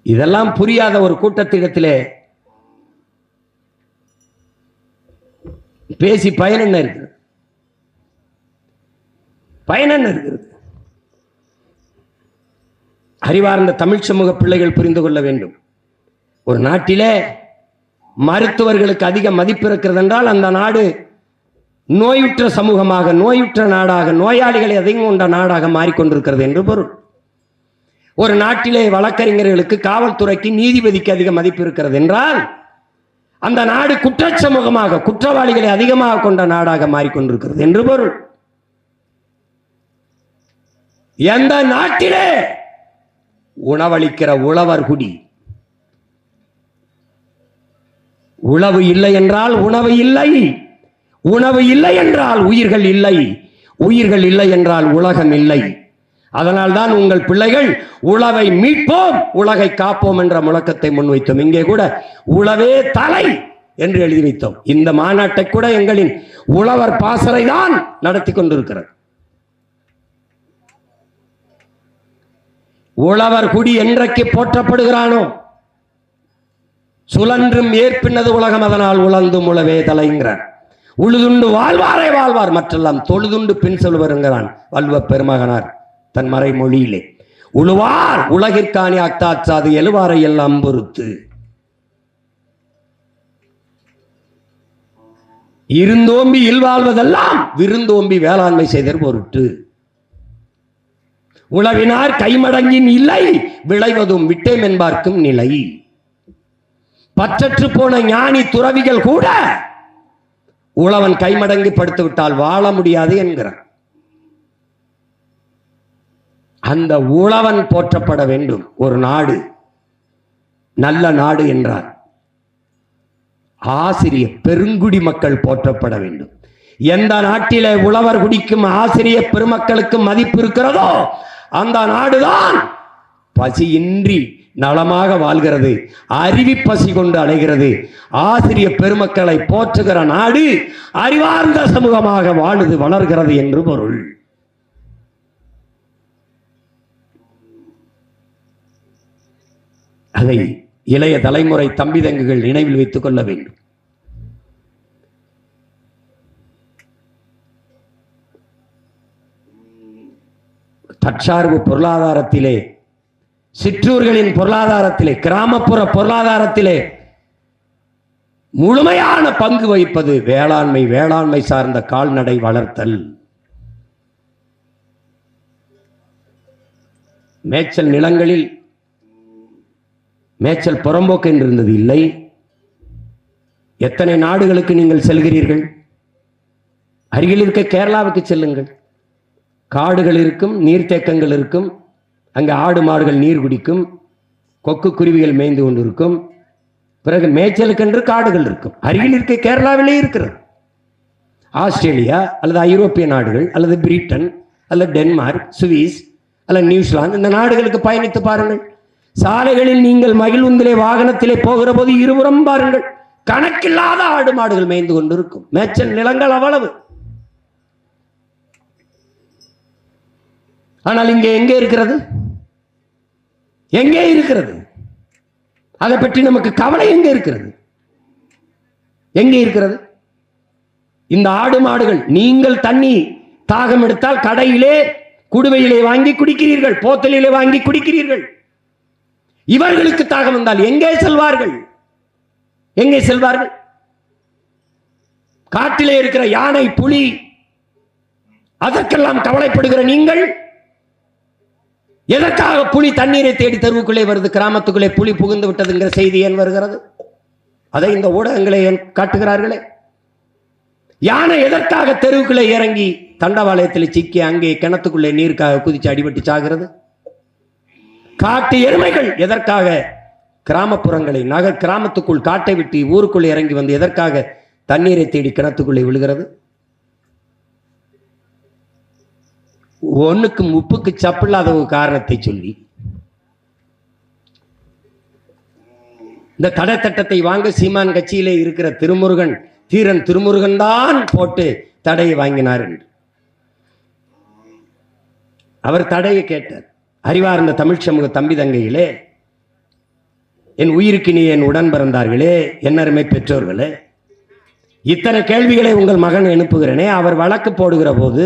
இதெல்லாம் புரியாத ஒரு கூட்டத்திடத்திலே பேசி பயன் என்ன இருக்குது? பயன் என்ன இருக்கிறது? அறிவார்ந்த தமிழ் சமூக பிள்ளைகள் புரிந்து கொள்ள வேண்டும். ஒரு நாட்டிலே மருத்துவர்களுக்கு அதிக மதிப்பு இருக்கிறது என்றால் அந்த நாடு நோயுற்ற சமூகமாக, நோயுற்ற நாடாக, நோயாளிகளை அதிகம் கொண்ட நாடாக மாறிக்கொண்டிருக்கிறது என்று பொருள். ஒரு நாட்டிலே வழக்கறிஞர்களுக்கு, காவல்துறைக்கு, நீதிபதிக்கு அதிக மதிப்பு இருக்கிறது என்றால் அந்த நாடு குற்ற சமூகமாக, குற்றவாளிகளை அதிகமாக கொண்ட நாடாக மாறிக்கொண்டிருக்கிறது என்று பொருள். எந்த நாட்டிலே உணவளிக்கிற உழவர் குடி, உழவு இல்லை என்றால் உணவு இல்லை, உணவு இல்லை என்றால் உயிர்கள் இல்லை, உயிர்கள் இல்லை என்றால் உலகம் இல்லை. அதனால்தான் உங்கள் பிள்ளைகள் உழவை மீட்போம், உலகை காப்போம் என்ற முழக்கத்தை முன்வைத்தோம். இங்கே கூட உழவே தலை என்று எழுதி வைத்தோம். இந்த மாநாட்டை கூட எங்களின் உழவர் பாசறை தான் நடத்தி கொண்டிருக்கிறது. உழவர் குடி என்றைக்கு போற்றப்படுகிறானோ, சுழன்றும் ஏற்பினது உலகம், அதனால் உழந்தும் உழவே தலைங்கிறார். உழுதுண்டு வாழ்வாரே வாழ்வார், மற்றெல்லாம் தொழுதுண்டு பின் சொல்லுவருங்கிறான் வள்ளுவ பெருமகனார் தன் மறைமொழியிலே. உழுவார் உலகிற்காணி அக்தாச்சாது எழுவாரை எல்லாம் பொறுத்து. இருந்தோம்பி இல்வாழ்வதெல்லாம் விருந்தோம்பி வேளாண்மை செய்தற் பொருட்டு. உழவினார் கைமடங்கின் இல்லை, விளைவதும் விட்டேம் என்பார்க்கும் நிலை. பற்றற்று போன ஞானி துறவிகள் கூட உழவன் கைமடங்கி படுத்து விட்டால் வாழ முடியாது என்கிறான். அந்த உழவன் போற்றப்பட வேண்டும். ஒரு நாடு நல்ல நாடு என்றால் ஆசிரிய பெருங்குடி மக்கள் போற்றப்பட வேண்டும். எந்த நாட்டிலே உழவர் குடிக்கும் ஆசிரிய பெருமக்களுக்கு மதிப்பு இருக்கிறதோ அந்த நாடுதான் பசியின்றி நலமாக வாழ்கிறது, அறிவி பசி கொண்டு அடைகிறது. ஆசிரிய பெருமக்களை போற்றுகிற நாடு அறிவார்ந்த சமூகமாக வாழுது, வளர்கிறது என்று பொருள். அதை இளைய தலைமுறை தம்பி தங்குகள் நினைவில் வைத்துக் கொள்ள வேண்டும். தற்சார்பு பொருளாதாரத்திலே, சிற்றூர்களின் பொருளாதாரத்திலே, கிராமப்புற பொருளாதாரத்திலே முழுமையான பங்கு வகிப்பது வேளாண்மை. வேளாண்மை சார்ந்த கால்நடை வளர்த்தல். மேய்ச்சல் நிலங்களில் மேய்ச்சல் புறம்போக்கு என்று இருந்தது இல்லை. எத்தனை நாடுகளுக்கு நீங்கள் செல்கிறீர்கள்? அருகில் இருக்க கேரளாவுக்கு செல்லுங்கள். காடுகள் இருக்கும், நீர்த்தேக்கங்கள் இருக்கும். அங்கே ஆடு மாடுகள் நீர் குடிக்கும், கொக்கு குருவிகள் மேய்ந்து கொண்டிருக்கும். பிறகு மேய்ச்சலுக்கென்று காடுகள் இருக்கும். அருகில் இருக்க கேரளாவிலே இருக்கிறது. ஆஸ்திரேலியா அல்லது ஐரோப்பிய நாடுகள் அல்லது பிரிட்டன் அல்லது டென்மார்க், சுவிஸ் அல்லது நியூசிலாந்து, இந்த நாடுகளுக்கு பயணித்து பாருங்கள். சாலைகளில் நீங்கள் மகிழ்வுந்திலே வாகனத்திலே போகிற போது இருபுறம் பாருங்கள், கணக்கில்லாத ஆடு மாடுகள் மேய்ந்து கொண்டிருக்கும். மேய்ச்சல் நிலங்கள் அவ்வளவு. ஆனால் இங்கே எங்கே இருக்கிறது? எங்கே இருக்கிறது? அதை பற்றி நமக்கு கவலை எங்கே இருக்கிறது? எங்கே இருக்கிறது? இந்த ஆடு மாடுகள், நீங்கள் தண்ணி தாகம் எடுத்தால் கடையிலே குடுவையிலே வாங்கி குடிக்கிறீர்கள், போத்தலிலே வாங்கி குடிக்கிறீர்கள். இவர்களுக்கு தாகம் வந்தால் எங்கே செல்வார்கள்? எங்கே செல்வார்கள்? காட்டிலே இருக்கிற யானை, புலி, அதற்கெல்லாம் கவலைப்படுகிற நீங்கள் எதற்காக புலி தண்ணீரை தேடி தெருவுக்குள்ளே வருது? கிராமத்துக்குள்ளே புலி புகுந்து விட்டதுங்கிற செய்தி ஏன் வருகிறது? அதை இந்த ஊடகங்களை காட்டுகிறார்களே. யானை எதற்காக தெருவுக்குள்ளே இறங்கி தண்டவாளயத்தில் சிக்கி அங்கே கிணத்துக்குள்ளே நீருக்காக குதிச்சு அடிபட்டு சாகிறது? காட்டு எருமைகள் எதற்காக கிராமப்புறங்களை, நகர் கிராமத்துக்குள் காட்டை விட்டு ஊருக்குள்ளே இறங்கி வந்து எதற்காக தண்ணீரை தேடி கிணத்துக்குள்ளே விழுகிறது? ஒண்ணுக்கு முப்புக்கு சப்பில்லாத ஒரு காரணத்தை சொல்லி இந்த தடை சட்டத்தை வாங்க சீமான் கட்சியிலே இருக்கிற தீரன் திருமுருகன் தான் போட்டு தடையை வாங்கினார் என்று அவர் தடையை கேட்டார். அறிவார்ந்த தமிழ் சமூக தம்பி தங்கைகளே, என் உயிருக்கு நீ என் உடன் பிறந்தார்களே, என்னருமை பெற்றோர்களே, இத்தனை கேள்விகளை உங்கள் மகன் எழுப்புகிறேனே, அவர் வழக்கு போடுகிற போது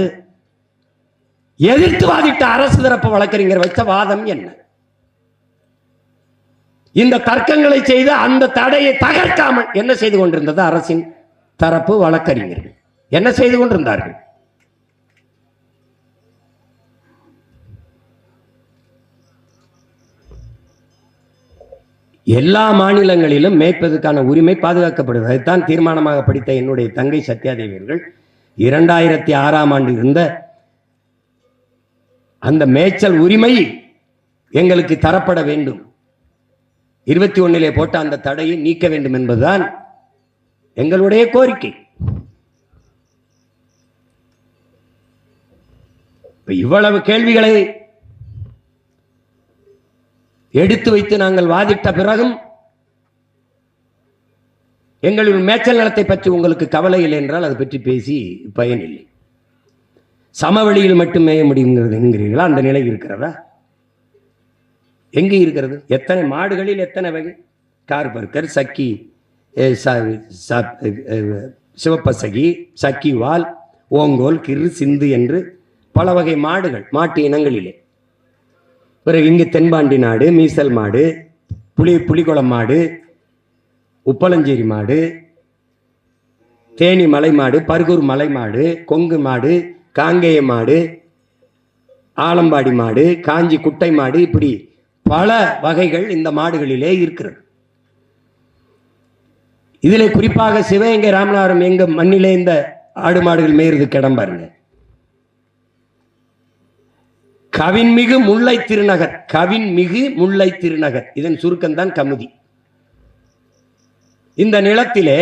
எதிர்த்து வாதிட்ட அரசு தரப்பு வழக்கறிஞர் வைத்த வாதம் என்ன? இந்த தர்க்கங்களை செய்து அந்த தடையை தகர்க்காமல் என்ன செய்து கொண்டிருந்தது? அரசின் தரப்பு வழக்கறிஞர்கள் என்ன செய்து கொண்டிருந்தார்கள்? எல்லா மாநிலங்களிலும் மேய்ப்பதற்கான உரிமை பாதுகாக்கப்படுகிறது. அதுதான் தீர்மானமாக படித்த என்னுடைய தங்கை சத்யாதேவி அவர்கள் 2006ஆம் ஆண்டு இருந்த அந்த மேய்ச்சல் உரிமை எங்களுக்கு தரப்பட வேண்டும், 21 போட்ட அந்த தடையை நீக்க வேண்டும் என்பதுதான் எங்களுடைய கோரிக்கை. இவ்வளவு கேள்விகளை எடுத்து வைத்து நாங்கள் வாதிட்ட பிறகும் எங்களுடைய மேய்ச்சல் நிலத்தை பற்றி உங்களுக்கு கவலை இல்லை என்றால் அதை பற்றி பேசி பயனில்லை. சமவெளியில் மட்டும் மேய முடியுங்கிறது என்கிறீர்களா? அந்த நிலை இருக்கிறதா? எங்கே இருக்கிறது? எத்தனை மாடுகளில் எத்தனை வகை? கார்பர்கர், சக்கி, சிவப்பசகி, சக்கிவால், ஓங்கோல், கிரு, சிந்து என்று பல வகை மாடுகள் மாட்டு இனங்களிலே. பிறகு இங்கு தென்பாண்டி நாடு, மீசல் மாடு, புலிகுளம் மாடு, உப்பளஞ்சேரி மாடு, தேனி மலை மாடு, பர்கூர் மலை மாடு, கொங்கு மாடு, காங்கேய மாடு, ஆலம்பாடி மாடு, காஞ்சி குட்டை மாடு, இப்படி பல வகைகள் இந்த மாடுகளிலே இருக்கிறது. இதிலே குறிப்பாக சிவகங்கை ராமநாதபுரம் எங்க மண்ணிலே இந்த ஆடு மாடுகள் மேயறதுக்கு இடம் பாருங்க. கவின்மிகு முல்லை திருநகர், கவின்மிகு முல்லை திருநகர், இதன் சுருக்கம் தான் கமுதி. இந்த நிலத்திலே,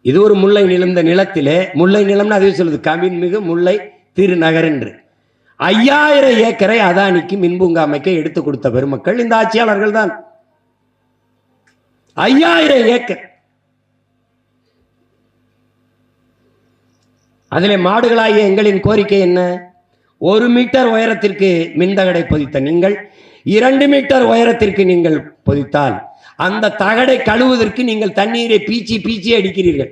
இது ஒரு முல்லை நிலம், இந்த நிலத்திலே, முல்லை நிலம்னு அதே சொல்லுது, கவின்மிகு முல்லை திருநகர் என்று 5000 ஏக்கரை அதானிக்கு மின்பூங்கா அமைக்க எடுத்து கொடுத்த பெருமக்கள் இந்த ஆட்சியாளர்கள் தான். 5000 ஏக்கர். அதிலே மாடுகளாகிய எங்களின் கோரிக்கை என்ன? 1 மீட்டர் உயரத்திற்கு மின்தகடை பொதித்த நீங்கள் 2 மீட்டர் உயரத்திற்கு நீங்கள் பொதித்தால் அந்த தகடை கழுவுவதற்கு நீங்கள் தண்ணீரை பீச்சி அடிக்கிறீர்கள்.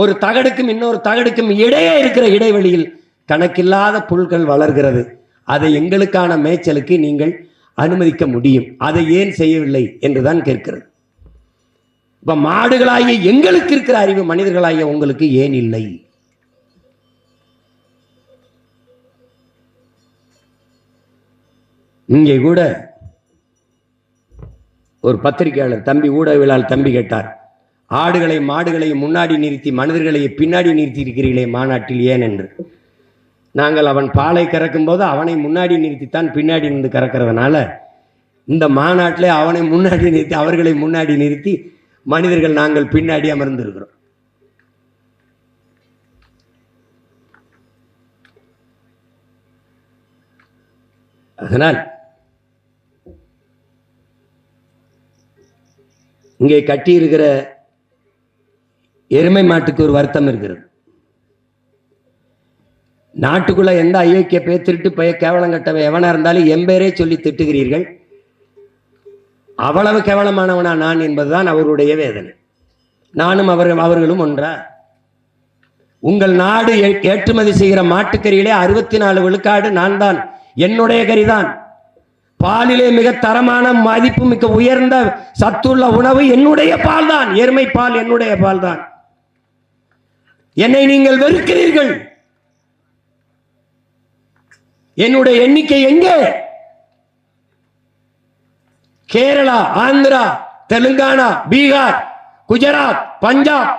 ஒரு தகடுக்கும் இன்னொரு தகடுக்கும் இடையே இருக்கிற இடைவெளியில் கணக்கில்லாத புல்கள் வளர்கிறது. அதை எங்களுக்கான மேய்ச்சலுக்கு நீங்கள் அனுமதிக்க முடியும், அதை ஏன் செய்யவில்லை என்றுதான் கேட்கிறது. இப்ப மாடுகளாகிய எங்களுக்கு இருக்கிற அறிவு மனிதர்களாகிய உங்களுக்கு ஏன் இல்லை? இங்கே கூட ஒரு பத்திரிகையாளர் தம்பி, ஊடகவியலாளர் தம்பி கேட்டார், ஆடுகளை மாடுகளை முன்னாடி நிறுத்தி மனிதர்களை பின்னாடி நிறுத்தி இருக்கிறீர்களே மாநாட்டில் ஏன் என்று. நாங்கள் அவன் பாலை கறக்கும் போது அவனை முன்னாடி நிறுத்தித்தான் பின்னாடி நின்று கறக்கிறதுனால இந்த மாநாட்டிலே அவனை முன்னாடி நிறுத்தி அவர்களை முன்னாடி நிறுத்தி மனிதர்கள் நாங்கள் பின்னாடி அமர்ந்திருக்கிறோம். அதனால் இங்கே கட்டியிருக்கிற எருமை மாட்டுக்கு ஒரு வருத்தம் இருக்கிறது. நாட்டுக்குள்ள எந்த அயோக்கிய பேர் திருட்டு பய கேவலம் கட்டவை எவனா இருந்தாலும் எம்பேரே சொல்லி திட்டுகிறீர்கள். அவ்வளவு கேவலமானவனா நான் என்பதுதான் அவருடைய வேதனை. நானும் அவர்களும் ஒன்றா? உங்கள் நாடு ஏற்றுமதி செய்கிற மாட்டுக்கறியிலே 64 விழுக்காடு நான் தான், என்னுடைய கறிதான். பாலிலே மிக தரமான மதிப்பு மிக்க உயர்ந்த சத்துள்ள உணவு என்னுடைய பால் தான், எருமை பால் என்னுடைய பால் தான். என்னை நீங்கள் வெறுக்கிறீர்கள். என்னுடைய எண்ணிக்கை எங்கே? கேரளா, ஆந்திரா, தெலுங்கானா, பீகார், குஜராத், பஞ்சாப்,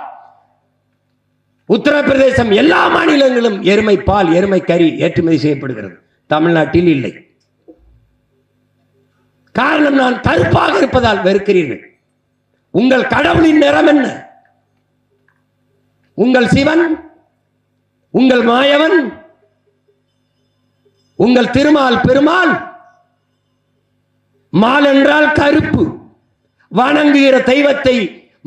உத்தரப்பிரதேசம் எல்லா மாநிலங்களும் எருமை பால் எருமை கறி ஏற்றுமதி செய்யப்படுகிறது. தமிழ்நாட்டில் இல்லை. காரணம் நான் கருப்பாக இருப்பதால் வெறுக்கிறீர்கள். உங்கள் கடவுளின் நிறம் என்ன? உங்கள் சிவன், உங்கள் மாயவன், உங்கள் திருமால் பெருமாள். மால் என்றால் கருப்பு. வணங்குகிற தெய்வத்தை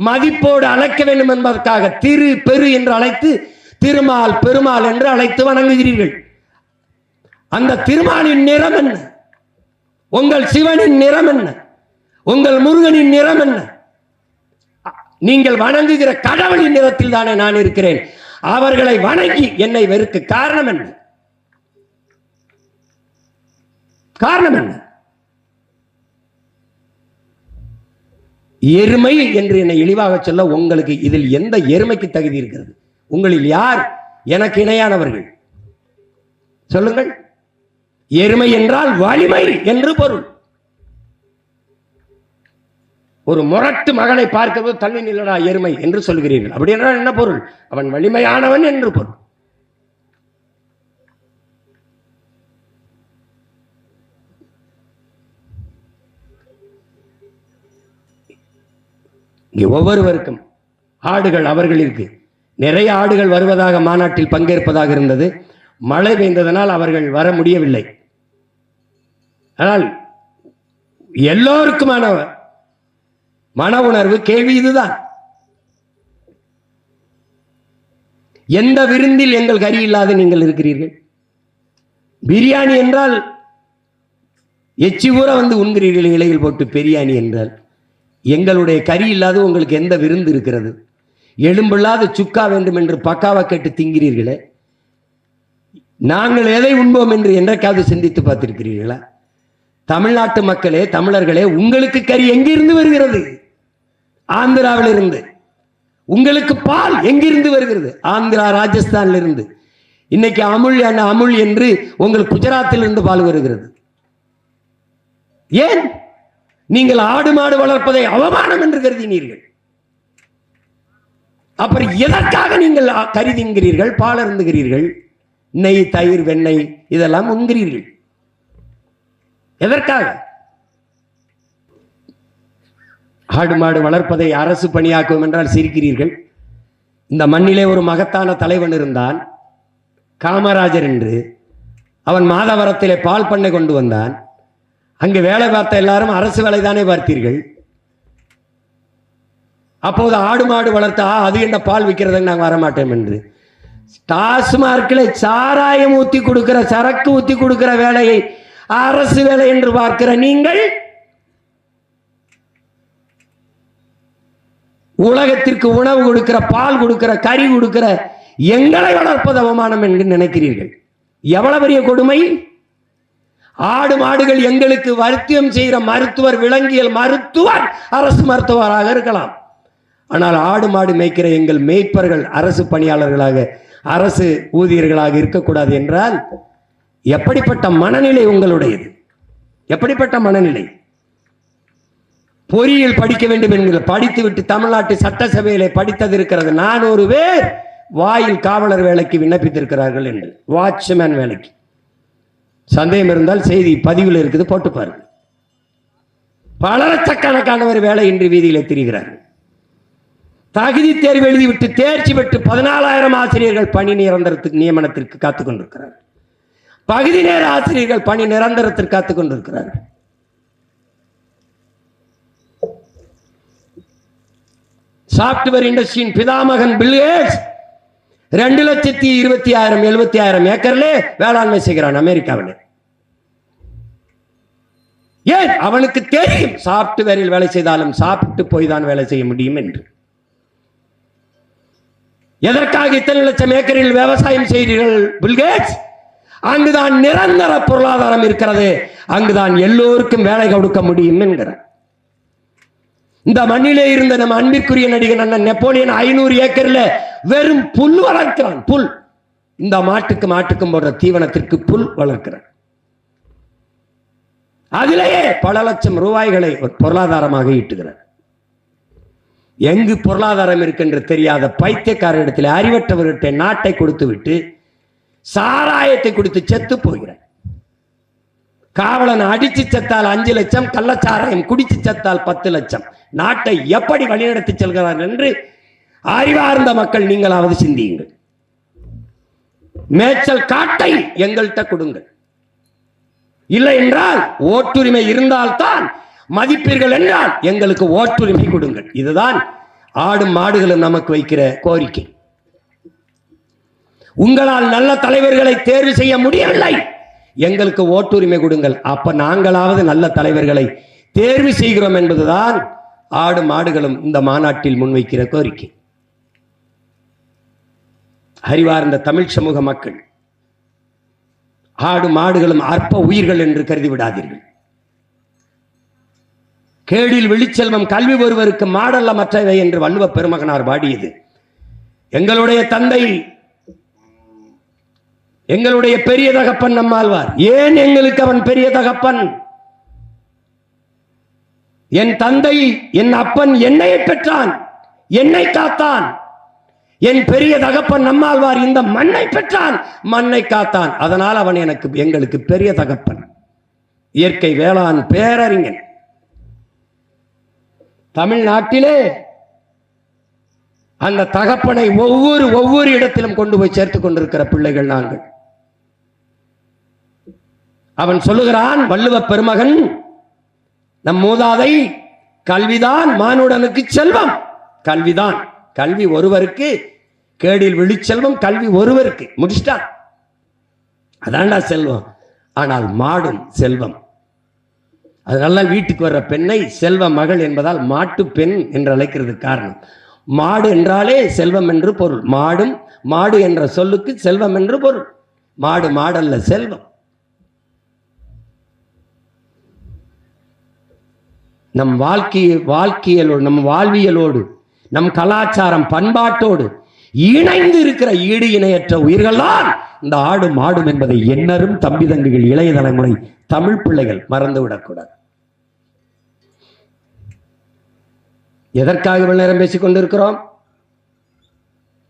மதிப்போடு அழைக்க வேண்டும் என்பதற்காக திரு பெரு என்று அழைத்து திருமால் பெருமாள் என்று அழைத்து வணங்குகிறீர்கள். அந்த திருமாலின் நிறம் என்ன? உங்கள் சிவனின் நிறம் என்ன? உங்கள் முருகனின் நிறம் என்ன? நீங்கள் வணங்குகிற கடவுளின் நிறத்தில் தானே நான் இருக்கிறேன். அவர்களை வணங்கி என்னை வெறுக்க காரணம் என்ன? காரணம் என்ன? எருமை என்று என்னை இழிவாக சொல்ல உங்களுக்கு இதில் எந்த எருமைக்கு தகுதி இருக்கிறது? உங்களில் யார் எனக்கு இணையானவர்கள் சொல்லுங்கள். எருமை என்றால் வலிமை என்று பொருள். ஒரு முரட்டு மகனை பார்க்கிறது தள்ளி நில்லடா எருமை என்று சொல்கிறீர்கள். அப்படி என்றால் என்ன பொருள்? அவன் வலிமையானவன் என்று பொருள். இங்கே ஒவ்வொருவருக்கும் ஆடுகள் அவர்களிற்கு நிறைய ஆடுகள் வருவதாக மாநாட்டில் பங்கேற்பதாக இருந்தது. மழை பெய்ததனால் அவர்கள் வர முடியவில்லை. ஆனால் எல்லோருக்குமான மன உணர்வு கேள்வி இதுதான். எந்த விருந்தில் எங்கள் கறி இல்லாத நீங்கள் இருக்கிறீர்கள்? பிரியாணி என்றால் எச்சி ஊற வந்து உண்கிறீர்கள் இலையில் போட்டு. பிரியாணி என்றால் எங்களுடைய கறி இல்லாத உங்களுக்கு எந்த விருந்து இருக்கிறது? எலும்பில்லாத சுக்கா வேண்டும் என்று பக்காவா கேட்டு திங்கிறீர்களே. நாங்கள் எதை உண்போம் என்று என்றைக்காவது சிந்தித்து பார்த்திருக்கிறீர்களா? தமிழ்நாட்டு மக்களே, தமிழர்களே, உங்களுக்கு கறி எங்கிருந்து வருகிறது? ஆந்திராவில் இருந்து. உங்களுக்கு பால் எங்கிருந்து வருகிறது? ஆந்திரா, ராஜஸ்தானில் இருந்து. இன்னைக்கு அமுல் என்று உங்கள் குஜராத்தில் இருந்து பால் வருகிறது. ஏன்? நீங்கள் ஆடு மாடு வளர்ப்பதை அவமானம் என்று கருதினீர்கள். அப்புறம் எதற்காக நீங்கள் கருதுகிறீர்கள்? பால் அருந்துகிறீர்கள், நெய், தயிர், வெண்ணெய் இதெல்லாம் உண்கிறீர்கள். எதற்காக? ஆடு மாடு வளர்ப்பதை அரசு பணியாக்கும் என்றால் சிரிக்கிறீர்கள். இந்த மண்ணிலே ஒரு மகத்தான தலைவன் இருந்தான், காமராஜர் என்று. அவன் மாதவரத்திலே பால் பண்ணை கொண்டு வந்தான். அங்கு வேலை பார்த்த எல்லாரும் அரசு வேலை தானே பார்த்தீர்கள். அப்போது ஆடு மாடு வளர்த்தா அது என்ன பால் விற்கிறதுக்கு நாங்கள் வரமாட்டோம் என்று. டாஸ்மார்க்கில் சாராயம் ஊத்தி கொடுக்கிற, சரக்கு ஊத்தி கொடுக்கிற வேலையை அரசு வேலை என்று பார்க்கிற நீங்கள் உலகத்திற்கு உணவு கொடுக்கிற, பால் கொடுக்கிற, கறி கொடுக்கிற எங்களை வளர்ப்பது அவமானம் என்று நினைக்கிறீர்கள். எவ்வளவு பெரிய கொடுமை! ஆடு மாடுகள் எங்களுக்கு வைத்தியம் செய்கிற மருத்துவர், விலங்கியல் மருத்துவர் அரசு மருத்துவராக இருக்கலாம். ஆனால் ஆடு மாடு மேய்க்கிற எங்கள் மேய்ப்பர்கள் அரசு பணியாளர்களாக, அரசு ஊழியர்களாக இருக்கக்கூடாது என்றால் எப்படிப்பட்ட மனநிலை உங்களுடையது? எப்படிப்பட்ட மனநிலை? பொறியியல் படிக்க வேண்டும் என்கிற படித்துவிட்டு தமிழ்நாட்டு சட்டசபையிலே படித்தது இருக்கிறது. 400 பேர் வாயில் காவலர் வேலைக்கு விண்ணப்பித்திருக்கிறார்கள் என்று, வாட்ச்மேன் வேலைக்கு. சந்தேகம் இருந்தால் செய்தி பதிவில் இருக்குது, போட்டு பாருங்கள். பல லட்சக்கணக்கானவர் வேலையின்றி வீதியிலே திரிகிறார்கள். தகுதி தேர்வு எழுதிவிட்டு தேர்ச்சி பெற்று 14,000 ஆசிரியர்கள் பணி நியமனத்திற்கு காத்துக் கொண்டிருக்கிறார்கள். பகுதி நேர ஆசிரியர்கள் பணி நிரந்தரத்திற்கு காத்துக் கொண்டிருக்கிறார்கள். சாப்ட்வேர் இண்டஸ்ட்ரியின் பிதாமகன் பில் கேட்ஸ் 2,20,000 ஏக்கர்லே வேளாண்மை செய்கிறான் அமெரிக்காவில். ஏன்? அவனுக்கு தெரியும் சாப்ட்வேரில் வேலை செய்தாலும் சாப்பிட்டு போய் தான் வேலை செய்ய முடியும் என்று. எதற்காக இத்தனை லட்சம் ஏக்கரில் விவசாயம் செய்கிறீர்கள் பில் கேட்ஸ்? அங்குதான் நிரந்தர பொருளாதாரம் இருக்கிறது, அங்குதான் எல்லோருக்கும் வேலை கொடுக்க முடியும் என்கிறார். இந்த மண்ணிலே இருந்த நம்ம அன்பிற்குரிய நடிகர் அண்ணன் நெப்போலியன் 500 ஏக்கர்ல வெறும் புல் வளர்க்கிறான். புல், இந்த மாட்டுக்கும் போடுற தீவனத்திற்கு புல் வளர்க்கிறான். அதிலேயே பல லட்சம் ரூபாய்களை பொருளாதாரமாக ஈட்டுகிறார். எங்கு பொருளாதாரம் இருக்கின்ற தெரியாத பைத்தியக்காரரிடத்தில், அறிவற்றவர்கிட்ட நாட்டை கொடுத்து விட்டு சாராயத்தை கொடுத்து செத்து போகிறார். காவலன் அடிச்சு செத்தால் 5 லட்சம், கள்ளச்சாராயம் குடிச்சு செத்தால் 10 லட்சம். நாட்டை எப்படி வழிநடத்தி செல்கிறார்கள் என்று அறிவார்ந்த மக்கள் நீங்களாவது சிந்தியுங்கள். மேய்ச்சல் காட்டை எங்கள்கிட்ட கொடுங்கள். இல்லை என்றால் ஓட்டுரிமை இருந்தால்தான் மதிப்பீர்கள் என்றால் எங்களுக்கு ஓட்டுரிமை கொடுங்கள். இதுதான் ஆடும் மாடுகளும் நமக்கு வைக்கிற கோரிக்கை. உங்களால் நல்ல தலைவர்களை தேர்வு செய்ய முடியவில்லை, எங்களுக்கு ஓட்டுரிமை கொடுங்கள். அப்ப நாங்களாவது நல்ல தலைவர்களை தேர்வு செய்கிறோம் என்பதுதான் ஆடு மாடுகளும் இந்த மாநாட்டில் முன்வைக்கிற கோரிக்கை. அறிவார்ந்த தமிழ் சமூக மக்கள், ஆடு மாடுகளும் அற்ப உயிர்கள் என்று கருதி விடாதீர்கள். கேடில் வெளிச்செல்வம் கல்வி ஒருவருக்கு மாடல்ல மற்றவை என்று வள்ளுவ பெருமகனார் பாடியது. எங்களுடைய தந்தை, எங்களுடைய பெரிய தகப்பன் நம்மாழ்வார். ஏன் எங்களுக்கு அவன் பெரிய தகப்பன்? என் தந்தை, என் அப்பன் என்னை பெற்றான், என்னை காத்தான். என் பெரிய தகப்பன் நம்மாழ்வார் இந்த மண்ணை பெற்றான், மண்ணை காத்தான். அதனால் அவன் எங்களுக்கு பெரிய தகப்பன். இயற்கை வேளாண் பேரறிஞன். தமிழ்நாட்டிலே அந்த தகப்பனை ஒவ்வொரு இடத்திலும் கொண்டு போய் சேர்த்துக் கொண்டிருக்கிற பிள்ளைகள் நாங்கள். அவன் சொல்லுகிறான், வள்ளுவ பெருமகன், நம் மூதாதை, கல்விதான் மானுடனுக்கு செல்வம். கல்விதான், கல்வி ஒருவருக்கு, கேடில் விழிச்செல்வம் கல்வி ஒருவருக்கு. முடிச்சிட்டான், அதான்டா செல்வம். ஆனால் மாடும் செல்வம். அதனால வீட்டுக்கு வர்ற பெண்ணை செல்வ மகள் என்பதால் மாட்டு பெண் என்று அழைக்கிறது காரணம். மாடு என்றாலே செல்வம் என்று பொருள். மாடு என்ற சொல்லுக்கு செல்வம் என்று பொருள். மாடு மாடல்ல, செல்வம். நம் வாழ்க்கையலோடு, நம் வாழ்வியலோடு, நம் கலாச்சாரம் பண்பாட்டோடு இணைந்து இருக்கிற ஈடு இணையற்ற உயிர்கள் தான் இந்த ஆடு மாடும் என்பதை எண்ணரும் தம்பி தங்கைகள், இளைய தலைமுறை தமிழ் பிள்ளைகள் மறந்துவிடக்கூடாது. எதற்காக இவ்வளவு நேரம் பேசிக் கொண்டிருக்கிறோம்?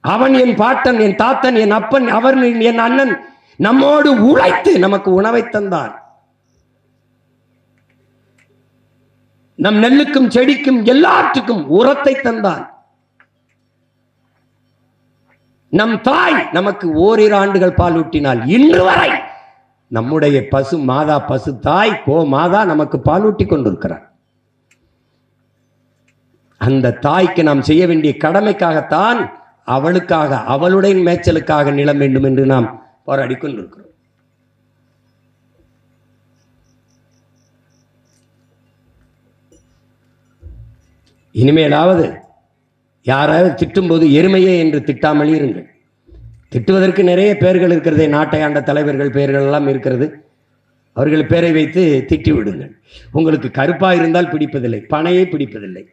அவன் என் பாட்டன், என் தாத்தன், என் அப்பன், அவர் என் அண்ணன் நம்மோடு உழைத்து நமக்கு உணவை தந்தான். நம் நெல்லுக்கும் செடிக்கும் எல்லாற்றுக்கும் உரத்தை தந்தான். நம் தாய் நமக்கு ஓரிரு ஆண்டுகள் பால் ஊட்டினால் இன்று வரை நம்முடைய பசு மாதா, பசு தாய், கோ மாதா நமக்கு பால் ஊட்டி கொண்டிருக்கிறார். அந்த தாய்க்கு நாம் செய்ய வேண்டிய கடமைக்காகத்தான் அவளுக்காக, அவளுடைய மேய்ச்சலுக்காக நிலம் வேண்டும் என்று நாம் போராடி கொண்டிருக்கிறோம். இனிமேலாவது யாராவது திட்டும்போது எருமையே என்று திட்டாமல் இருங்கள். திட்டுவதற்கு நிறைய பேர்கள் இருக்கிறதே, நாட்டை ஆண்ட தலைவர்கள் பெயர்கள் எல்லாம் இருக்கிறது. அவர்கள் பேரை வைத்து திட்டி விடுங்கள். உங்களுக்கு கருப்பாக இருந்தால் பிடிப்பதில்லை, பனையை பிடிப்பதில்லை.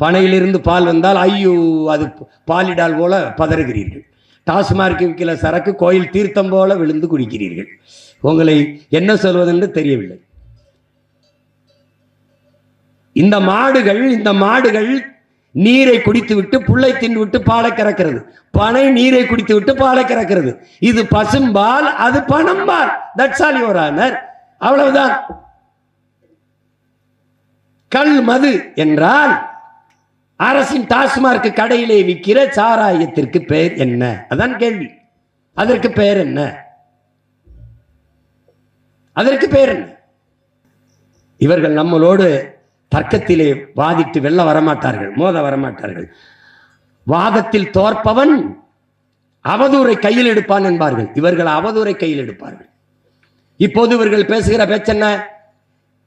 பனையிலிருந்து பால் வந்தால் ஐயோ அது பாலிடால் போல பதறுகிறீர்கள். டாஸ்மார்க் விற்கிற சரக்கு கோயில் தீர்த்தம் போல விழுந்து குடிக்கிறீர்கள். உங்களை என்ன சொல்வதென்று தெரியவில்லை. இந்த மாடுகள் நீரை குடித்து விட்டு புல்லை தின்று விட்டு பாலை கறக்கிறது. பனை நீரை குடித்து விட்டு பாலை கறக்கிறது. இது பசும்பால், அது பனம்பால். That's all your honour. அவ்வளவுதான். கல் மது என்றால் அரசின் டாஸ்மார்க் கடையிலே விற்கிற சாராயத்திற்கு பெயர் என்ன? அதான் கேள்வி. அதற்கு பெயர் என்ன? அதற்கு பெயர் என்ன? இவர்கள் நம்மளோடு தர்க்கத்திலே வாதிட்டு வெல்ல வரமாட்டார்கள், மோத வரமாட்டார்கள். வாதத்தில் தோற்பவன் அவதூறை கையில் எடுப்பான் என்பார்கள். இவர்கள் அவதூறை கையில் எடுப்பார்கள். இப்போது இவர்கள் பேசுகிற பேச்சென்ன?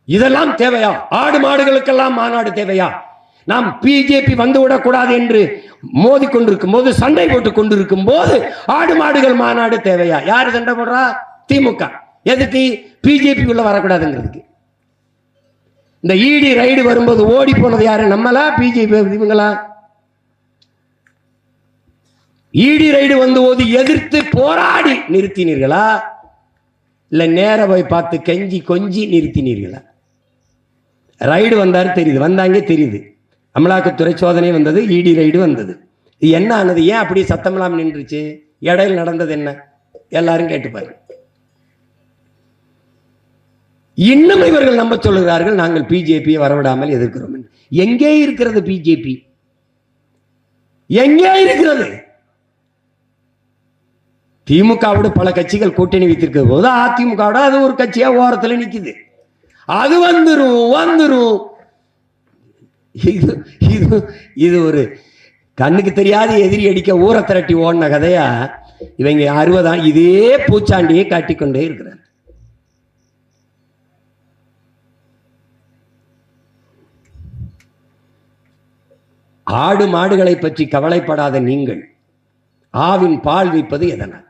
இதெல்லாம் தேவையா? ஆடு மாடுகளுக்கெல்லாம் மாநாடு தேவையா? நாம் பிஜேபி வந்துவிடக் கூடாது என்று மோதி கொண்டிருக்கும் போது, சண்டை போட்டுக் கொண்டிருக்கும் போது ஆடு மாடுகள் மாநாடு தேவையா? யாரு சண்டை போடுறா? திமுக. எதுக்கு? பிஜேபி உள்ள வரக்கூடாதுங்கிறதுக்கு. இந்த ஈடி ரைடு வரும்போது ஓடி போனது யாரு? நம்மளா பிஜேபி இவங்களா? ஈடி ரைடு வந்தபோது எதிர்த்து போராடி நிறுத்தினீர்களா, இல்ல நேர போய் பார்த்து கெஞ்சி கொஞ்சி நிறுத்தினீர்களா? ரைடு வந்தாரு தெரியுது, வந்தாங்க தெரியுது. அமலாக்கத்துறை சோதனை வந்தது, ஈடி ரைடு வந்தது. என்ன ஆனது? ஏன் அப்படி சத்தமெல்லாம் நின்றுச்சு? இடையில் நடந்தது என்ன? எல்லாரும் கேட்டுப்பாரு. இன்னும் இவர்கள் நம்ப சொல்லுகிறார்கள் நாங்கள் பிஜேபியை வரவிடாமல் எதிர்க்கிறோம். எங்கே இருக்கிறது பிஜேபி? எங்கே இருக்கிறது? திமுகவோடு பல கட்சிகள் கூட்டணி வைத்திருக்கிற போது அதிமுகவோட அது ஒரு கட்சியா ஓரத்தில் நிக்குது. அது வந்துரும். இது ஒரு கண்ணுக்கு தெரியாத எதிரி அடிக்க ஊரை திரட்டி ஓடின கதையா இவங்க 60 இதே பூச்சாண்டியை காட்டிக்கொண்டே இருக்கிறார். ஆடு மாடுகளை பற்றி கவலைப்படாத நீங்கள் ஆவின் பால் விற்பது எதனால்?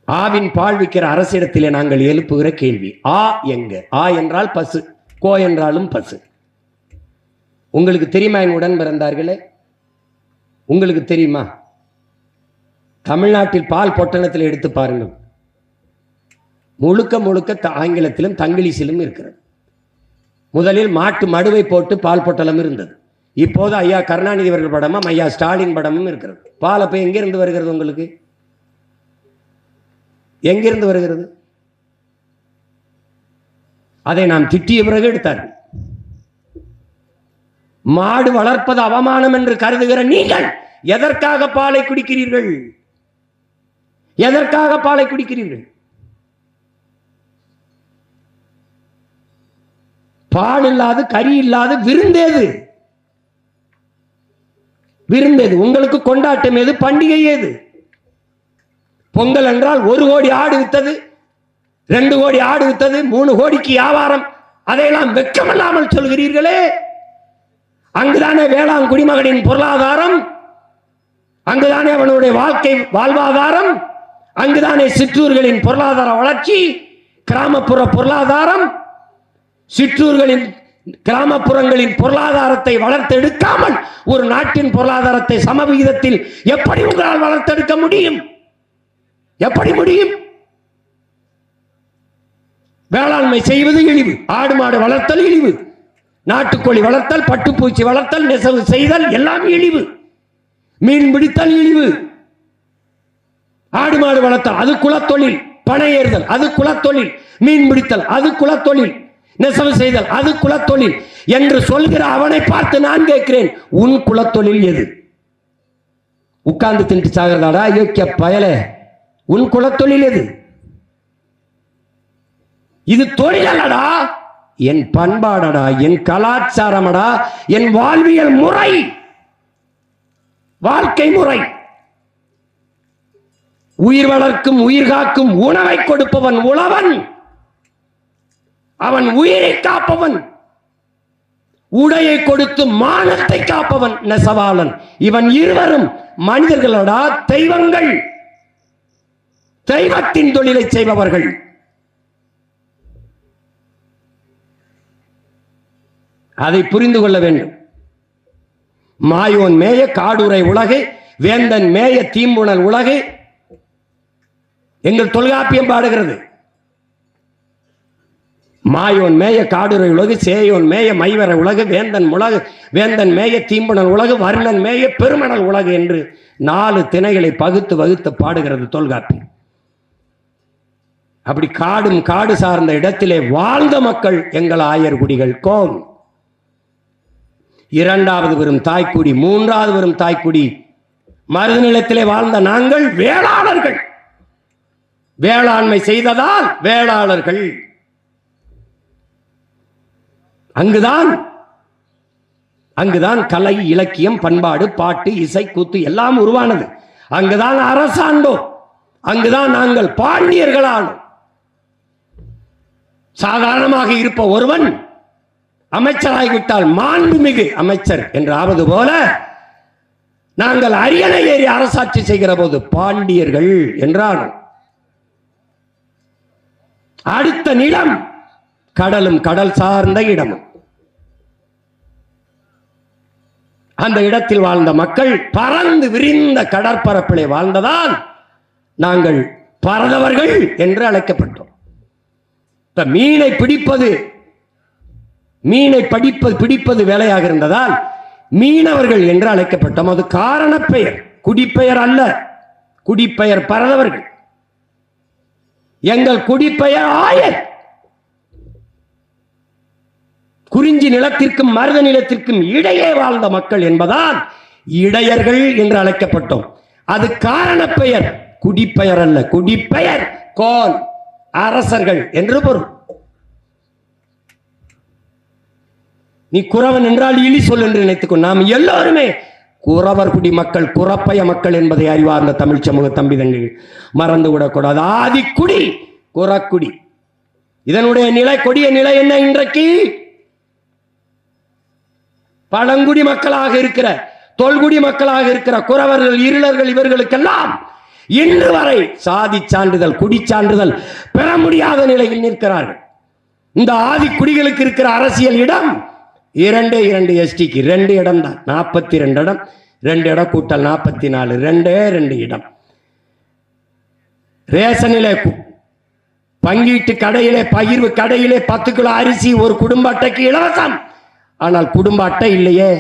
ஆவின் பால் விற்கிற அரசிடத்திலே நாங்கள் எழுப்புகிற கேள்வி, ஆ எங்க? ஆ என்றால் பசு, கோ என்றாலும் பசு. உங்களுக்கு தெரியுமா? என் உடன் பிறந்தார்களே, உங்களுக்கு தெரியுமா? தமிழ்நாட்டில் பால் பொட்டணத்தில் எடுத்து பாருங்கள், முழுக்க ஆங்கிலத்திலும் தங்கிலீஷிலும் இருக்கிறது. முதலில் மாட்டு மடுவை போட்டு பால் பொட்டலம் இருந்தது. இப்போது ஐயா கருணாநிதி அவர்கள் படமும் ஐயா ஸ்டாலின் படமும் இருக்கிறது. பால் அப்ப எங்கிருந்து வருகிறது? உங்களுக்கு எங்கிருந்து வருகிறது? அதை நாம் திட்டிய பிறகு எடுத்தார்கள். மாடு வளர்ப்பது அவமானம் என்று கருதுகிற நீங்கள் எதற்காக பாலை குடிக்கிறீர்கள்? எதற்காக பாலை குடிக்கிறீர்கள்? பால் இல்லாது கறி இல்லாது விருந்தேது? விருந்தேது? உங்களுக்கு கொண்டாட்டம் ஏது? பண்டிகை ஏது? பொங்கல் என்றால் 1 கோடி ஆடு வித்தது, 2 கோடி ஆடு வித்தது, 3 கோடிக்கு வியாபாரம். அதையெல்லாம் வெட்கமில்லாமல் சொல்கிறீர்களே. அங்குதானே வேளாண் குடிமகனின் பொருளாதாரம், அங்குதானே அவனுடைய வாழ்வாதாரம், அங்குதானே சிற்றூர்களின் பொருளாதார வளர்ச்சி, கிராமப்புற பொருளாதாரம். சிற்றூர்களின் கிராமப்புறங்களின் பொருளாதாரத்தை வளர்த்தெடுக்காமல் ஒரு நாட்டின் பொருளாதாரத்தை சமவிகிதத்தில் எப்படி உங்களால் வளர்த்தெடுக்க முடியும்? எப்படி முடியும்? வேளாண்மை செய்வது இழிவு, ஆடு மாடு வளர்த்தல் இழிவு, நாட்டுக்கோழி வளர்த்தல், பட்டுப்பூச்சி வளர்த்தல், நெசவு செய்தல் எல்லாம் இழிவு, மீன் பிடித்தல் இழிவு, ஆடு மாடு வளர்த்தல் அது குலத்தொழில், பனை ஏறுதல் அது குலத்தொழில், மீன் பிடித்தல் அது குலத்தொழில், நெசவு செய்தல் அது குலத்தொழில் என்று சொல்கிற அவனை பார்த்து நான் கேட்கிறேன், உன் குலத்தொழில் எது? உட்கார்ந்து தின்ட்டு சாகிறதாடா யோக்கிய பயலே, உன் குலத்தொழில் எது? இது தொழிலடா, என் பண்பாடடா, என் கலாச்சாரமடா, என் வாழ்வியல் முறை, வாழ்க்கை முறை. உயிர் வளர்க்கும் உயிர் காக்கும் உணவை கொடுப்பவன் உழவன், அவன் உயிரை காப்பவன். உடையை கொடுத்து மானத்தை காப்பவன் நெசவாளன். இவன் இருவரும் மனிதர்களோட தெய்வங்கள், தெய்வத்தின் தொழிலை செய்பவர்கள். அதை புரிந்து கொள்ள வேண்டும். மாயோன் மேய காடுரை உலகு, வேந்தன் மேய தீம்புணல் உலகு. எங்கள் தொல்காப்பியம் பாடுகிறது. மாயோன் மேய காடுரை உலகு, சேயோன் மேய மைவர உலகு, வேந்தன் மேய தீம்புணல் உலகு, வர்ணன் மேய பெருமணல் உலகு என்று 4 திணைகளை பகுத்து வகுத்து பாடுகிறது தொல்காப்பியம். அப்படி காடும் காடு சார்ந்த இடத்திலே வாழ்ந்த மக்கள் எங்கள் ஆயர்குடிகள். கோன் இரண்டாவது வரும் தாய்க்குடி, மூன்றாவது வரும் தாய்க்குடி. மருது நிலத்திலே வாழ்ந்த நாங்கள் வேளாளர்கள். வேளாண்மை செய்ததால் வேளாளர்கள். அங்குதான் கலை, இலக்கியம், பண்பாடு, பாட்டு, இசை, கூத்து எல்லாம் உருவானது. அங்குதான் அரசாண்டோம். அங்குதான் நாங்கள் பாண்டியர்களானோம். சாதாரணமாக இருப்ப ஒருவன் அமைச்சராகிவிட்டால் மாண்புமிகு அமைச்சர் என்று ஆவது போல நாங்கள் அரியணை ஏறி அரசாட்சி செய்கிற போது பாண்டியர்கள் என்றானோம். அடுத்த நிலம் கடலும் கடல் சார்ந்த இடமும். அந்த இடத்தில் வாழ்ந்த மக்கள் பறந்து விரிந்த கடற்பரப்பிலே வாழ்ந்ததால் நாங்கள் பறந்தவர்கள் என்று அழைக்கப்பட்டோம். மீனை பிடிப்பது வேலையாக இருந்ததால் மீனவர்கள் என்று அழைக்கப்பட்டோம். அது காரண பெயர், குடிப்பெயர் அல்ல. குடிப்பெயர் பறந்தவர்கள். எங்கள் குடிப்பெயர் ஆயர். குறிஞ்சி நிலத்திற்கும் மருத நிலத்திற்கும் இடையே வாழ்ந்த மக்கள் என்பதால் இடையர்கள் என்று அழைக்கப்பட்டோம். அது காரண பெயர், குடிப்பெயர் அல்ல. குடிப்பெயர் கோன், அரசர்கள் என்று பொருள். நீ குறவன் என்றால் இழி சொல் என்று நினைத்துக்கொள். நாம் எல்லோருமே குறவர் குடி மக்கள், குறப்பய மக்கள் என்பதை அறிவார்ந்த தமிழ் சமூக தம்பிதங்கள் மறந்து விடக்கூடாது. ஆதிக்குடி குறக்குடி. இதனுடைய நிலை, கொடிய நிலை என்ன? இன்றைக்கு பழங்குடி மக்களாக இருக்கிற, தொல்குடி மக்களாக இருக்கிற குறவர்கள், இருளர்கள், இவர்களுக்கெல்லாம் இன்று வரை சாதி சான்றிதழ், குடி சான்றிதழ் பெற முடியாத நிலையில் நிற்கிறார்கள். இந்த ஆதிக்குடிகளுக்கு இருக்கிற அரசியல் இடம் 2 எஸ்டிக்கு 2 இடம் தான். 42 இடம், 2 இடம் கூட்டல் 44, 2 இடம். ரேஷனிலே, பங்கீட்டு கடையிலே, பகிர்வு கடையிலே 10 கிலோ அரிசி ஒரு குடும்ப அட்டைக்கு இலவசம். ஆனால் குடும்ப அட்டை இல்லையே.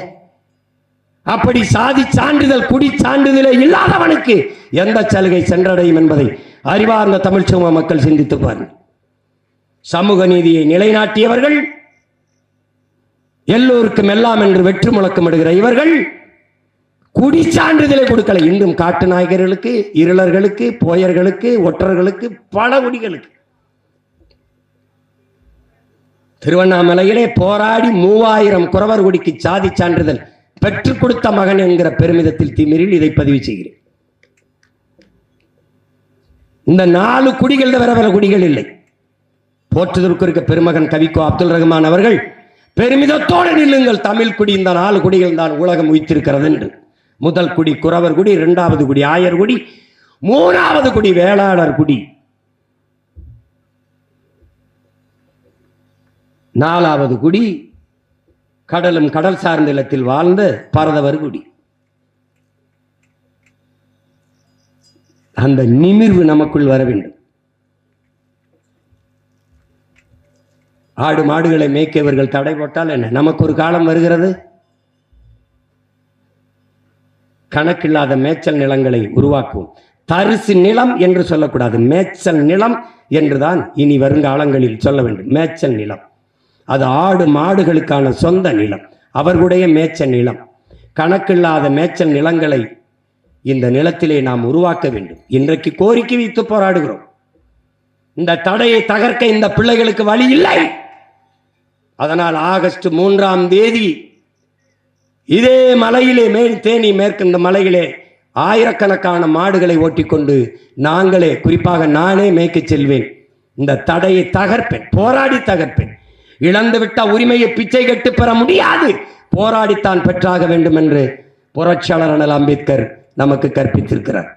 அப்படி சாதி சான்றிதழ், குடி சான்றிதழே இல்லாதவனுக்கு எந்த சலுகை சென்றடையும் என்பதை அறிவார்ந்த தமிழ் சமூக மக்கள் சிந்தித்து பாருங்கள். சமூக நீதியை நிலைநாட்டியவர்கள், எல்லோருக்கும் எல்லாம் என்று வெற்றி முழக்கமிடுகிற இவர்கள் குடி சான்றிதழை கொடுக்கல. இன்றும் காட்டு நாயகர்களுக்கு, இருளர்களுக்கு, போயர்களுக்கு, ஒற்றர்களுக்கு, பல குடிகளுக்கு. திருவண்ணாமலையிலே போராடி 3000 குறவர் குடிக்கு சாதி சான்றிதழ் பெற்றுக் கொடுத்த மகன் என்கிற பெருமிதத்தில் திமிரில் இதை பதிவு செய்கிறேன். இந்த 4 குடிகள் வேற குடிகள் இல்லை. போற்றுதற்குரிய பெருமகன் கவிக்கோ அப்துல் ரஹ்மான் அவர்கள் பெருமிதத்தோடு நில்லுங்கள், தமிழ் குடி, இந்த 4 குடிகள் தான் உலகம் உயிர்த்திருக்கிறது என்று. முதல் குடி குறவர் குடி, 2வது குடி ஆயர் குடி, 3வது குடி வேளாளர் குடி, 4வது குடி கடலும் கடல் சார்ந்த நிலத்தில் வாழ்ந்த பரதவர் குடி. அந்த நிமிர்வு நமக்குள் வர வேண்டும். ஆடு மாடுகளை மேய்க்கவர்கள் தடை போட்டால் என்ன? நமக்கு ஒரு காலம் வருகிறது, கணக்கில்லாத மேய்ச்சல் நிலங்களை உருவாக்குவோம். தரிசு நிலம் என்று சொல்லக்கூடாது, மேய்ச்சல் நிலம் என்றுதான் இனி வருங்காலங்களில் சொல்ல வேண்டும். மேய்ச்சல் நிலம் அது ஆடு மாடுகளுக்கான சொந்த நிலம், அவர்களுடைய மேய்ச்சல் நிலம். கணக்கில்லாத மேய்ச்சல் நிலங்களை இந்த நிலத்திலே நாம் உருவாக்க வேண்டும். இன்றைக்கு கோரிக்கை வைத்து போராடுகிறோம். இந்த தடையை தகர்க்க இந்த பிள்ளைகளுக்கு வழி இல்லை. அதனால் ஆகஸ்ட் 3ஆம் தேதி இதே மலையிலே, தேனி மேற்கு இந்த மலையிலே ஆயிரக்கணக்கான மாடுகளை ஓட்டிக்கொண்டு நாங்களே, குறிப்பாக நானே மேய்க்க செல்வேன். இந்த தடையை தகர்ப்பேன், போராடி தகர்ப்பேன். இழந்துவிட்ட உரிமையை பிச்சை கட்டு பெற முடியாது, போராடித்தான் பெற்றாக வேண்டும் என்று புரட்சியாளர் அண்ணல் அம்பேத்கர் நமக்கு கற்பித்திருக்கிறார்.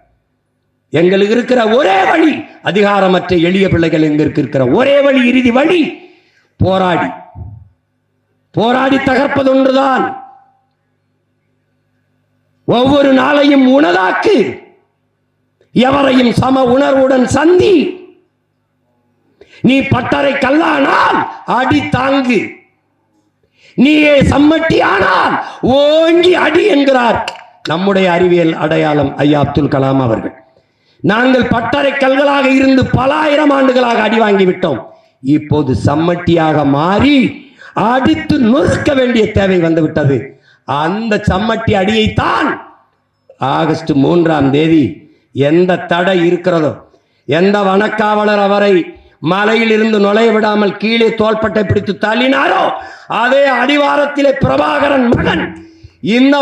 எங்களுக்கு இருக்கிற ஒரே வழி, அதிகாரமற்ற எளிய பிள்ளைகள் எங்களுக்கு இருக்கிற ஒரே வழி, இறுதி வழி, போராடி போராடி தகர்ப்பது ஒன்றுதான். ஒவ்வொரு நாளையும் உனதாக்கு, எவரையும் சம உணர்வுடன் சந்தி. நீ பட்டறை கல்லானால் அடி தாங்கு, நீயே சம்மட்டி ஆனால் ஓங்கி அடி என்கிறார் நம்முடைய அறிவியல் அடையாளம் ஐயா அப்துல் கலாம் அவர்கள். நாங்கள் பட்டறை கல்களாக இருந்து பல ஆயிரம் ஆண்டுகளாக அடி வாங்கிவிட்டோம். இப்போது சம்மட்டியாக மாறி அடித்து நொறுக்க வேண்டிய தேவை வந்துவிட்டது. அந்த சம்மட்டி அடியைத்தான் ஆகஸ்ட் 3ஆம் தேதி எந்த தடை இருக்கிறதோ, எந்த வனக்காவலர் அவரை மலையில் இருந்து நுழைய விடாமல் கீழே தோள்பட்டை பிடித்து தள்ளினாரோ, அதே அடிவாரத்திலே பிரபாகரன் மகன் இந்த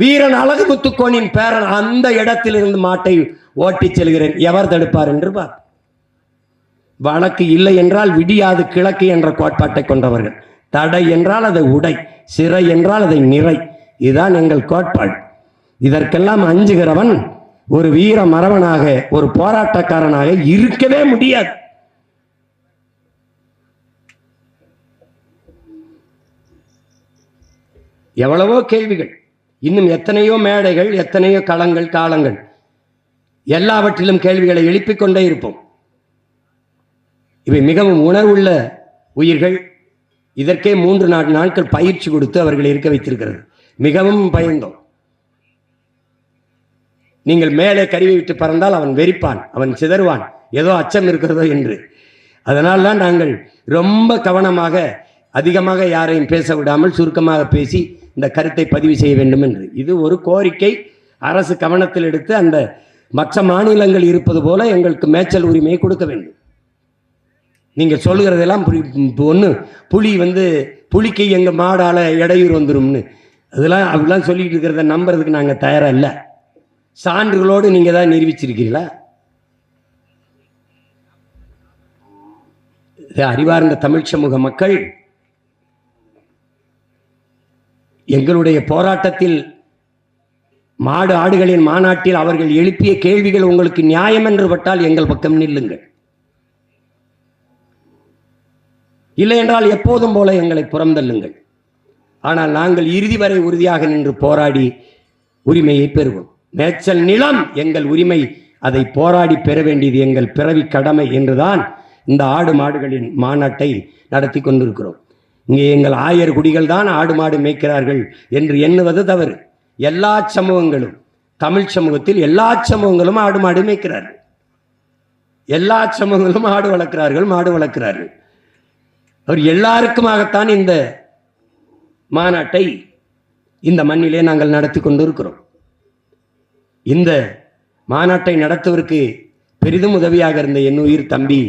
வீரன் அழகு முத்துக்கோனின் பேரன் அந்த இடத்தில் இருந்து மாட்டை ஓட்டி செல்கிறேன், எவர் தடுப்பார் என்று பார். வழக்கு இல்லை என்றால் விடியாது கிழக்கு என்ற கோட்பாட்டை கொண்டவர்கள். தடை என்றால் அதை உடை, சிறை என்றால் அதை நிறை. இதுதான் எங்கள் கோட்பாடு. இதற்கெல்லாம் அஞ்சுகிறவன் ஒரு வீர மறவனாக, ஒரு போராட்டக்காரனாக இருக்கவே முடியாது. எவ்வளவோ கேள்விகள், இன்னும் எத்தனையோ மேடைகள், எத்தனையோ களங்கள், காலங்கள், எல்லாவற்றிலும் கேள்விகளை எழுப்பிக் கொண்டே இருப்போம். இவை மிகவும் உணர்வுள்ள உயிர்கள். இதற்கே 3-4 நாட்கள் பயிற்சி கொடுத்து அவர்களை இருக்க வைத்திருக்கிறது. மிகவும் பயந்தோம். நீங்கள் மேலே கருவி விட்டு பறந்தால் அவன் வெறிப்பான், அவன் சிதறுவான், ஏதோ அச்சம் இருக்கிறதோ என்று. அதனால் தான் நாங்கள் ரொம்ப கவனமாக, அதிகமாக யாரையும் பேச விடாமல் சுருக்கமாக பேசி இந்த கருத்தை பதிவு செய்ய வேண்டும் என்று. இது ஒரு கோரிக்கை, அரசு கவனத்தில் எடுத்து அந்த மற்ற மாநிலங்கள் இருப்பது போல எங்களுக்கு மேய்ச்சல் உரிமையை கொடுக்க வேண்டும். நீங்கள் சொல்லுகிறதெல்லாம் ஒன்று புலி புலிக்கு எங்கள் மாடால் இடையூறு வந்துடும்னு, அதெல்லாம் அப்படிலாம் சொல்லிட்டு இருக்கிறத நம்புறதுக்கு நாங்கள் தயாராக இல்லை. சான்றுகளோடு நீங்கள் தான் நிரூபிச்சிருக்கீங்களா? அறிவார்ந்த தமிழ் சமூக மக்கள், எங்களுடைய போராட்டத்தில், மாடு ஆடுகளின் மாநாட்டில் அவர்கள் எழுப்பிய கேள்விகள் உங்களுக்கு நியாயம் என்று பட்டால் எங்கள் பக்கம் நில்லுங்கள். இல்லை என்றால் எப்போதும் போல எங்களை புறந்தள்ளுங்கள். ஆனால் நாங்கள் இறுதி வரை உறுதியாக நின்று போராடி உரிமையை பெறுவோம். மேய்ச்சல் நிலம் எங்கள் உரிமை, அதை போராடி பெற வேண்டியது எங்கள் பிறவி கடமை என்றுதான் இந்த ஆடு மாடுகளின் மாநாட்டை நடத்தி கொண்டிருக்கிறோம். இங்கே எங்கள் ஆயர் குடிகள் தான் ஆடு மாடு மேய்க்கிறார்கள் என்று எண்ணுவது தவறு. எல்லா சமூகங்களும், தமிழ் சமூகத்தில் எல்லா சமூகங்களும் ஆடு மாடு மேய்க்கிறார்கள். எல்லா சமூகங்களும் ஆடு வளர்க்கிறார்கள், மாடு வளர்க்கிறார்கள். அவர் எல்லாருக்குமாகத்தான் இந்த மாநாட்டை இந்த மண்ணிலே நாங்கள் நடத்தி கொண்டிருக்கிறோம். இந்த மாநாட்டை நடத்துவதற்கு பெரிதும் உதவியாக இருந்த என் உயிர் தம்பி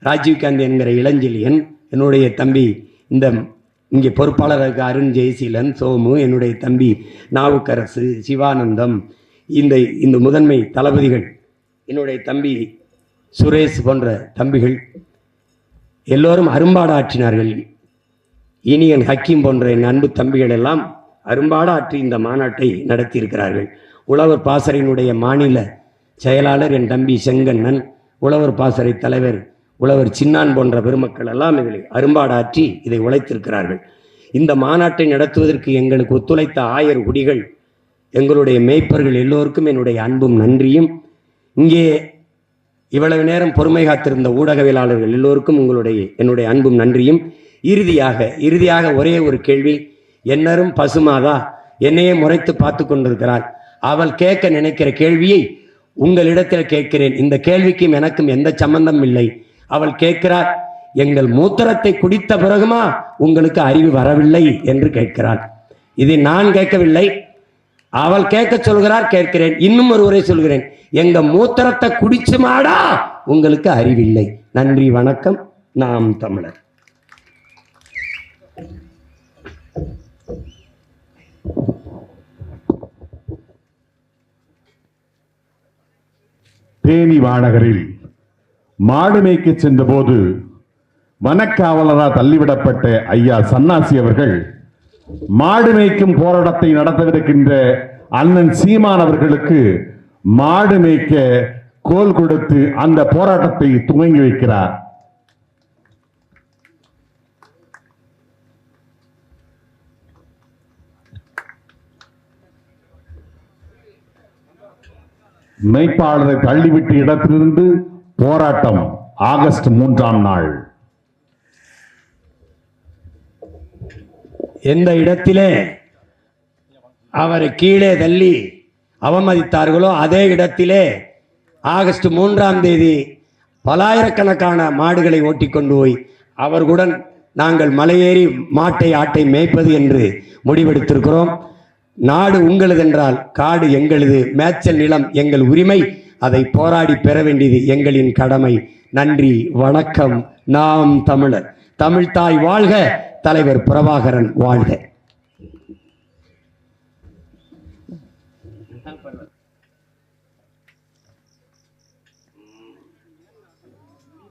ராஜீவ்காந்தி என்கிற இளஞ்செழியன், என்னுடைய தம்பி இந்த இங்கே பொறுப்பாளருக்கு அருண் ஜெயசீலன், சோமு, என்னுடைய தம்பி நாவுக்கரசு, சிவானந்தம், இந்த முதன்மை தளபதிகள், என்னுடைய தம்பி சுரேஷ் போன்ற தம்பிகள் எல்லோரும் அரும்பாடு ஆற்றினார்கள். இனியன் ஹக்கீம் போன்ற என் அன்பு தம்பிகள் எல்லாம் அரும்பாடு ஆற்றி இந்த மாநாட்டை நடத்தியிருக்கிறார்கள். உழவர் பாசறையினுடைய மாநில செயலாளர் என் தம்பி செங்கண்ணன், உழவர் பாசறை தலைவர் உழவர் சின்னான் போன்ற பெருமக்கள் எல்லாம் இதில் அரும்பாடாற்றி இதை உழைத்திருக்கிறார்கள். இந்த மாநாட்டை நடத்துவதற்கு எங்களுக்கு ஒத்துழைத்த ஆயர் குடிகள், எங்களுடைய மேய்ப்பர்கள் எல்லோருக்கும் என்னுடைய அன்பும் நன்றியும், இங்கே இவ்வளவு நேரம் பொறுமை காத்திருந்த ஊடகவியலாளர்கள் எல்லோருக்கும் என்னுடைய அன்பும் நன்றியும். இறுதியாக ஒரே ஒரு கேள்வி. என்னரும் பசுமாதா என்னையே முறைத்து பார்த்து கொண்டிருக்கிறார். அவள் கேட்க நினைக்கிற கேள்வியை உங்களிடத்தில் கேட்கிறேன். இந்த கேள்விக்கும் எனக்கும் எந்த சம்பந்தம் இல்லை. அவள் கேட்கிறார், எங்கள் மூத்திரத்தை குடித்த பிறகுமா உங்களுக்கு அறிவு வரவில்லை என்று கேட்கிறாள். இதை நான் கேட்கவில்லை, அவள் கேட்க சொல்கிறார், கேட்கிறேன். இன்னும் ஒரு உரை சொல்கிறேன், எங்க மூத்திரத்தை குடிச்சு மாடா உங்களுக்கு அறிவில்லை. நன்றி, வணக்கம். நாம் தமிழர். தேனி மாநகரில் மாடு மேய்க்க சென்ற போது வனக்காவலரால் தள்ளிவிடப்பட்ட ஐயா சன்னாசி அவர்கள் மாடு மேய்க்கும் போராட்டத்தை நடத்தவிருக்கின்ற அண்ணன் சீமான் அவர்களுக்கு மாடு மேய்க்க கோல் கொடுத்து அந்த போராட்டத்தை துவங்கி வைக்கிறார். மேய்ப்பாளரை தள்ளிவிட்ட இடத்திலிருந்து போராட்டம் ஆகஸ்ட் 3ஆம் நாள். எந்த இடத்திலே அவரை கீழே தள்ளி அவமதித்தார்களோ அதே இடத்திலே ஆகஸ்ட் 3ஆம் தேதி பலாயிரக்கணக்கான மாடுகளை ஓட்டிக்கொண்டு போய் அவர்களுடன் நாங்கள் மலையேறி மாட்டை ஆட்டை மேய்ப்பது என்று முடிவெடுத்திருக்கிறோம். நாடு உங்களது என்றால் காடு எங்களது, மேய்ச்சல் நிலம் எங்கள் உரிமை, அதை போராடி பெற வேண்டியது எங்களின் கடமை. நன்றி, வணக்கம். நாம் தமிழர். தமிழ்தாய் வாழ்க. தலைவர் பிரபாகரன் வாழ்க.